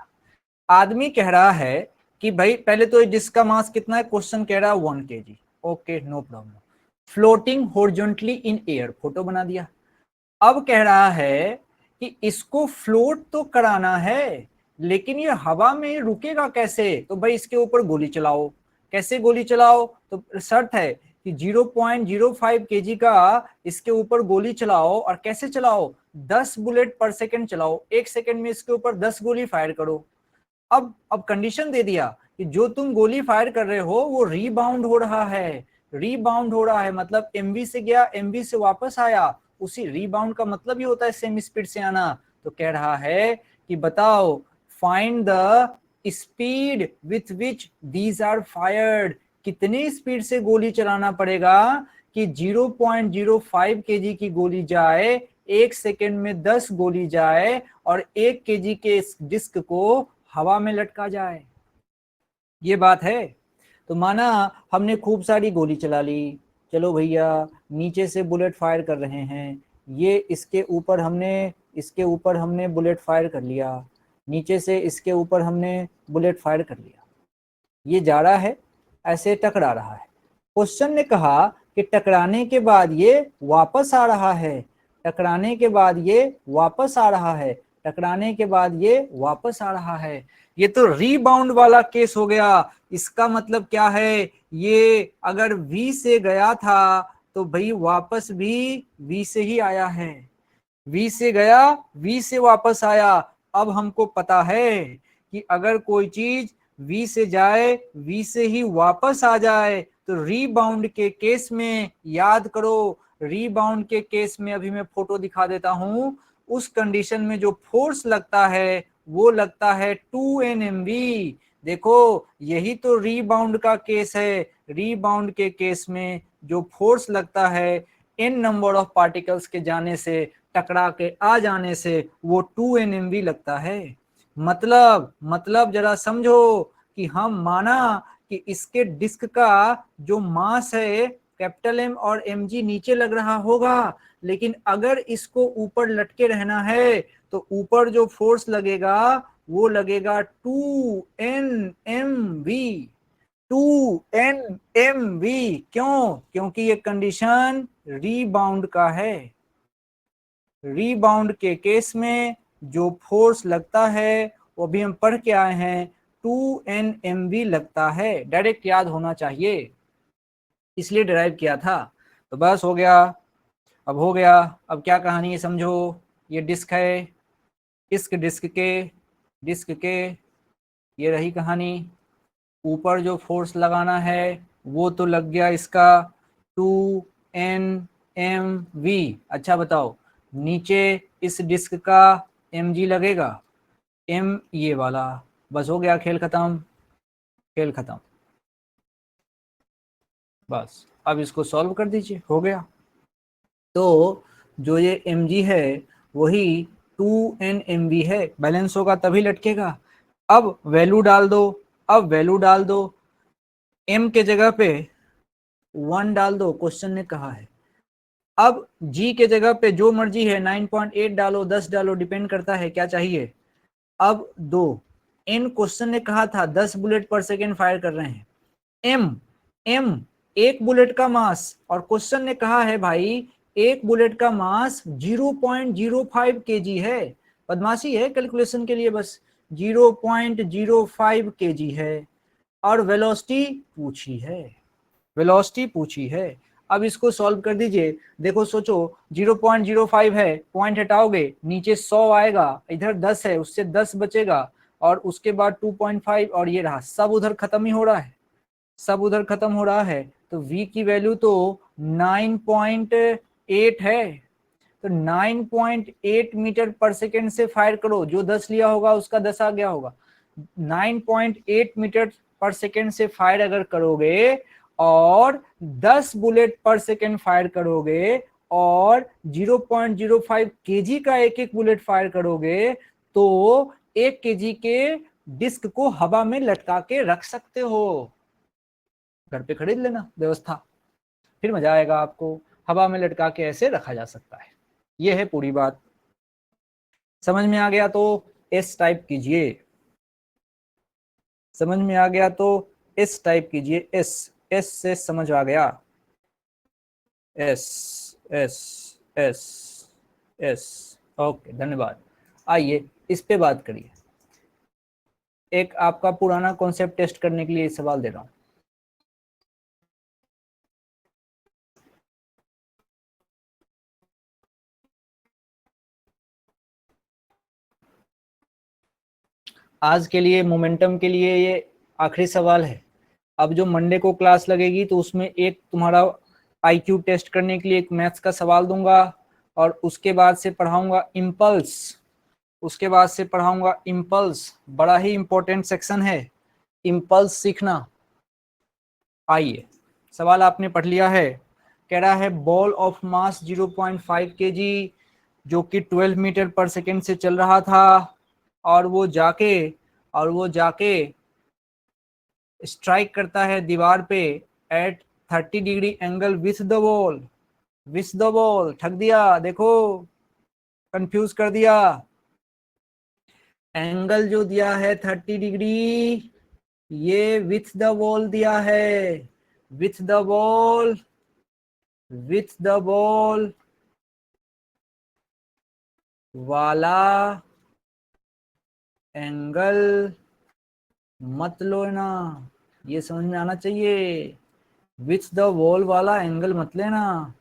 आदमी कह रहा है कि भाई पहले तो डिस्क का मास कितना है, क्वेश्चन कह रहा है 1 kg। Okay, no problem. Floating horizontally in air, photo बना दिया। अब कह रहा है कि इसको फ्लोट तो कराना है, लेकिन ये हवा में रुकेगा कैसे, तो भाई इसके ऊपर गोली चलाओ। कैसे गोली चलाओ, तो शर्त है कि 0.05 kg का इसके ऊपर गोली चलाओ, और कैसे चलाओ, 10 बुलेट पर सेकंड चलाओ, 1 सेकंड में इसके ऊपर 10 गोली फायर करो। अब कंडीशन दे दिया कि जो तुम गोली फायर कर रहे हो वो रीबाउंड हो रहा है। रीबाउंड हो रहा है मतलब एमवी से गया, एमवी से वापस आया, उसी रीबाउंड का मतलब ही होता है सेम स्पीड से आना। तो कह रहा है कि बताओ, find the speed with which these are fired, कितनी स्पीड से गोली चलाना पड़ेगा कि 0.05 kg की गोली जाए, 1 सेकेंड में 10 गोली जाए और 1 kg के इस डिस्क को हवा में लटका जाए। ये बात है। तो माना हमने खूब सारी गोली चला ली, चलो भैया नीचे से बुलेट फायर कर रहे हैं, ये इसके ऊपर हमने बुलेट फायर कर लिया, नीचे से इसके ऊपर हमने बुलेट फायर कर लिया, ये जा रहा है, ऐसे टकरा रहा है। क्वेश्चन ने कहा कि टकराने के बाद ये वापस आ रहा है, टकराने के बाद ये वापस आ रहा है, टकराने के बाद ये वापस आ रहा है। ये तो रीबाउंड वाला केस हो गया। इसका मतलब क्या है, ये अगर V से गया था तो भाई वापस भी V से ही आया है, V से गया V से वापस आया। अब हमको पता है कि अगर कोई चीज V से जाए V से ही वापस आ जाए तो रीबाउंड के केस में, याद करो रीबाउंड के केस में, अभी मैं फोटो दिखा देता हूं, उस कंडीशन में जो फोर्स लगता है वो लगता है 2nmv। देखो यही तो रीबाउंड का केस है। रीबाउंड के केस में जो फोर्स लगता है n नंबर ऑफ पार्टिकल्स के जाने से, टकरा के आ जाने से, वो 2nmv लगता है। मतलब जरा समझो कि हम माना कि इसके डिस्क का जो मास है कैपिटल M और mg नीचे लग रहा होगा, लेकिन अगर इसको ऊपर लटके रहना है तो ऊपर जो फोर्स लगेगा वो लगेगा 2nmv। 2nmv क्यों? क्योंकि ये कंडीशन रीबाउंड का है। रीबाउंड के केस में जो फोर्स लगता है वो भी हम पढ़ के आए हैं, 2nmv लगता है। डायरेक्ट याद होना चाहिए, इसलिए डिराइव किया था। तो बस हो गया, अब हो गया। अब क्या कहानी है समझो। ये डिस्क है, इस डिस्क के ये रही कहानी। ऊपर जो फोर्स लगाना है वो तो लग गया इसका 2nmv। अच्छा बताओ, नीचे इस डिस्क का mg लगेगा, m ये वाला। बस हो गया, खेल खत्म, खेल खत्म। बस अब इसको सॉल्व कर दीजिए, हो गया। तो जो ये mg है वही 2nmv है, बैलेंस होगा तभी लटकेगा। अब वैल्यू डाल दो, अब वैल्यू डाल दो, m के जगह पे 1 डाल दो, क्वेश्चन ने कहा है। अब g के जगह पे जो मर्जी है 9.8 डालो, 10 डालो, डिपेंड करता है क्या चाहिए। अब दो n, क्वेश्चन ने कहा था 10 बुलेट पर सेकेंड फायर कर रहे हैं। m एक बुलेट का मास, और क्वेश्चन ने कहा है भाई एक बुलेट का मास 0.05 kg है। बदमाशी है कैलकुलेशन के लिए, बस 0.05 kg है। और वेलोसिटी पूछी है, वेलोसिटी पूछी है। अब इसको सॉल्व कर दीजिए। देखो सोचो 0.05 है, पॉइंट हटाओगे नीचे 100 आएगा, इधर 10 है उससे 10 बचेगा, और उसके बाद 2.5 और ये रहा, सब उधर खत्म ही हो रहा है, सब उधर खत्म हो रहा है। तो v की वैल्यू तो 9.8 है। तो 9.8 मीटर पर सेकेंड से फायर करो, जो 10 लिया होगा उसका 10 आ गया होगा। 9.8 मीटर पर सेकेंड से फायर अगर करोगे और 10 बुलेट पर सेकेंड फायर करोगे और 0.05 केजी का एक एक बुलेट फायर करोगे तो 1 केजी के डिस्क को हवा में लटका के रख सकते हो। घर पे खरीद लेना व्यवस्था, फिर मजा आएगा आपको। हवा में लटका के ऐसे रखा जा सकता है। ये है पूरी बात। समझ में आ गया तो एस टाइप कीजिए, समझ में आ गया तो एस टाइप कीजिए। एस, एस से समझ आ गया। S S S S, okay धन्यवाद। आइए इस पे बात करिए। एक आपका पुराना कॉन्सेप्ट टेस्ट करने के लिए सवाल दे रहा हूं। आज के लिए मोमेंटम के लिए ये आखिरी सवाल है। अब जो मंडे को क्लास लगेगी तो उसमें एक तुम्हारा आईक्यू टेस्ट करने के लिए एक मैथ्स का सवाल दूंगा, और उसके बाद से पढ़ाऊंगा इम्पल्स, उसके बाद से पढ़ाऊंगा इम्पल्स। बड़ा ही इंपॉर्टेंट सेक्शन है इम्पल्स सीखना। आइए, सवाल आपने पढ़ लिया है। कह रहा है बॉल ऑफ मास 0.5 kg जो कि 12 मीटर पर सेकेंड से चल रहा था, और वो जाके स्ट्राइक करता है दीवार पे at 30 degree angle with the wall, with the wall, ठग दिया, देखो कंफ्यूज कर दिया। एंगल जो दिया है 30 डिग्री, ये विथ द वॉल दिया है, with the wall, with the wall वाला एंगल मत लो ना, ये समझ में आना चाहिए। विथ द वॉल वाला एंगल मत लेना।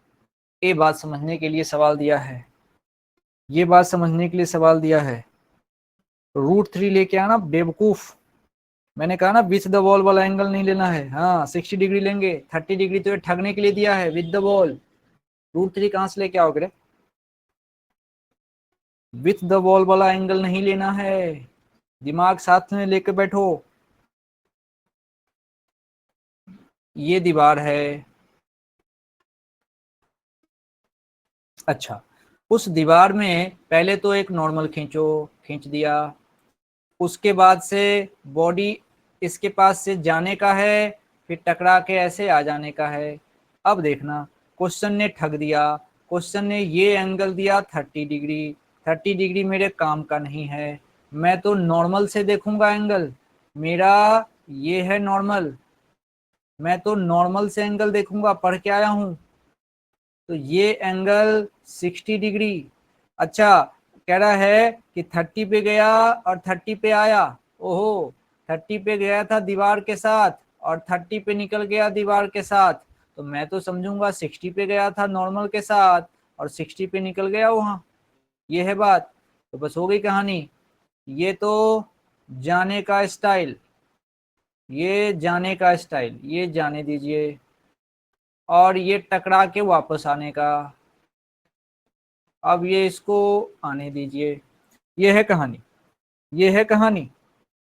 ये बात समझने के लिए सवाल दिया है, ये बात समझने के लिए सवाल दिया है। √3 लेके आना बेवकूफ। मैंने कहा ना विथ द वॉल वाला एंगल नहीं लेना है। हाँ 60 डिग्री लेंगे, 30 डिग्री तो ये ठगने के लिए दिया है विथ द वॉल। √3 कहां से लेके आओगे? विथ द वॉल वाला एंगल नहीं लेना है, दिमाग साथ में लेके बैठो। ये दीवार है, अच्छा, उस दीवार में पहले तो एक नॉर्मल खींचो, खींच दिया, उसके बाद से बॉडी इसके पास से जाने का है, फिर टकरा के ऐसे आ जाने का है। अब देखना, क्वेश्चन ने ठग दिया, क्वेश्चन ने ये एंगल दिया 30 डिग्री, 30 डिग्री मेरे काम का नहीं है। मैं तो नॉर्मल से देखूंगा एंगल, मेरा ये है नॉर्मल, मैं तो नॉर्मल से एंगल देखूंगा, पढ़ के आया हूं। तो ये एंगल 60 डिग्री। अच्छा, कह रहा है कि 30 पे गया और 30 पे आया। ओहो, 30 पे गया था दीवार के साथ और 30 पे निकल गया दीवार के साथ, तो मैं तो समझूंगा 60 पे गया था नॉर्मल के साथ और 60 पे निकल गया वहां। ये है बात, तो बस हो गई कहानी। ये तो जाने का स्टाइल, ये जाने का स्टाइल, ये जाने दीजिए, और ये टकरा के वापस आने का। अब ये इसको आने दीजिए। ये है कहानी, ये है कहानी।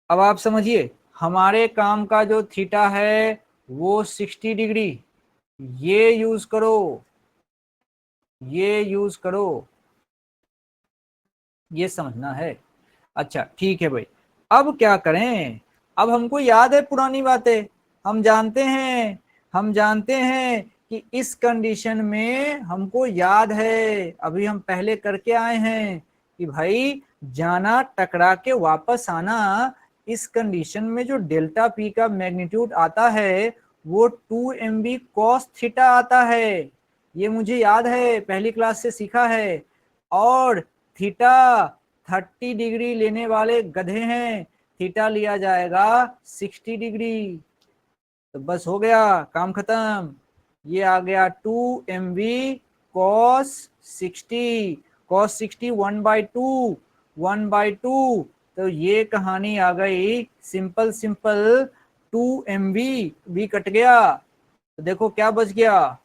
अब आप समझिए, हमारे काम का जो थीटा है वो 60 डिग्री, ये यूज करो, ये यूज करो, ये समझना है। अच्छा ठीक है भाई, अब क्या करें? अब हमको याद है पुरानी बातें, हम जानते हैं, हम जानते हैं कि इस कंडीशन में हमको याद है, अभी हम पहले करके आए हैं कि भाई जाना टकरा के वापस आना, इस कंडीशन में जो डेल्टा पी का मैग्नीट्यूड आता है वो 2mv cos थीटा आता है। ये मुझे याद है, पहली क्लास से सीखा है। और थीटा 30 डिग्री लेने वाले गधे हैं, थीटा लिया जाएगा 60 डिग्री। तो बस हो गया, काम खत्म। ये आ गया 2mv cos 60, cos 60 1/2, 1/2। तो ये कहानी आ गई simple simple, 2mv, v cut गया, तो देखो क्या बच गया,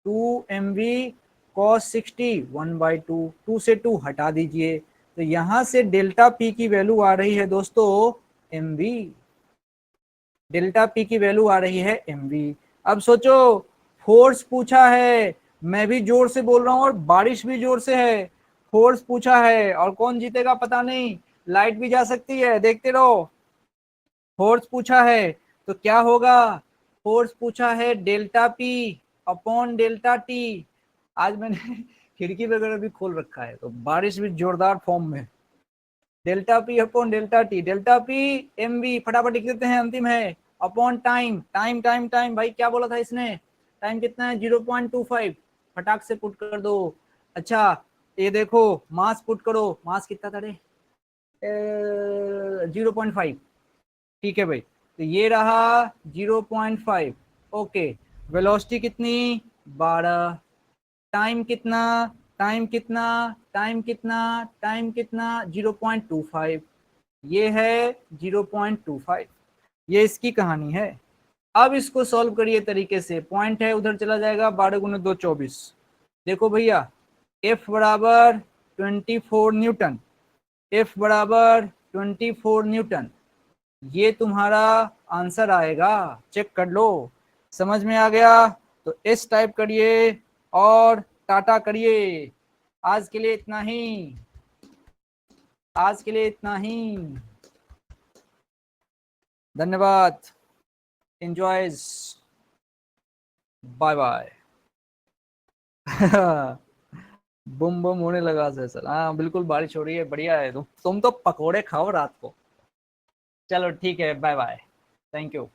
2mv cos 60 1/2, 2 से 2 हटा दीजिए, तो यहां से डेल्टा पी की वैल्यू आ रही है दोस्तों mv, डेल्टा पी की वैल्यू आ रही है mv। अब सोचो, फोर्स पूछा है, मैं भी जोर से बोल रहा हूं और बारिश भी जोर से है, फोर्स पूछा है और कौन जीतेगा पता नहीं, लाइट भी जा सकती है, देखते रहो। फोर्स पूछा है तो क्या होगा, फोर्स पूछा है delta P upon delta T. आज मैंने खिड़की वगैरह भी खोल रखा है तो बारिश भी जोरदार फॉर्म में। Delta P upon delta T, delta P M V, फटाफट लिख देते हैं, अंतिम है, upon time, time time time, भाई क्या बोला था इसने, टाइम कितना है 0.25, फटाक से पुट कर दो। अच्छा ये देखो, मास पुट करो, मास कितना था रे, 0.5, ठीक है भाई, तो ये रहा 0.5। ओके, वेलोसिटी कितनी, 12, टाइम कितना, टाइम कितना, टाइम कितना, टाइम कितना, 0.25, ये है 0.25, ये इसकी कहानी है। अब इसको सॉल्व करिए तरीके से, पॉइंट है उधर चला जाएगा, 12 × 2 24। देखो भैया, F बराबर 24 न्यूटन, F बराबर 24 न्यूटन, ये तुम्हारा आंसर आएगा, चेक कर लो। समझ में आ गया तो एस टाइप करिए और टाटा करिए। आज के लिए इतना ही, आज के लिए इतना ही, धन्यवाद। Enjoys, bye bye. बुम बुम होने लगा सर, हाँ बिल्कुल बारिश हो रही है, बढ़िया है। तुम तो पकोड़े खाओ रात को। चलो ठीक है, बाय बाय। Thank you.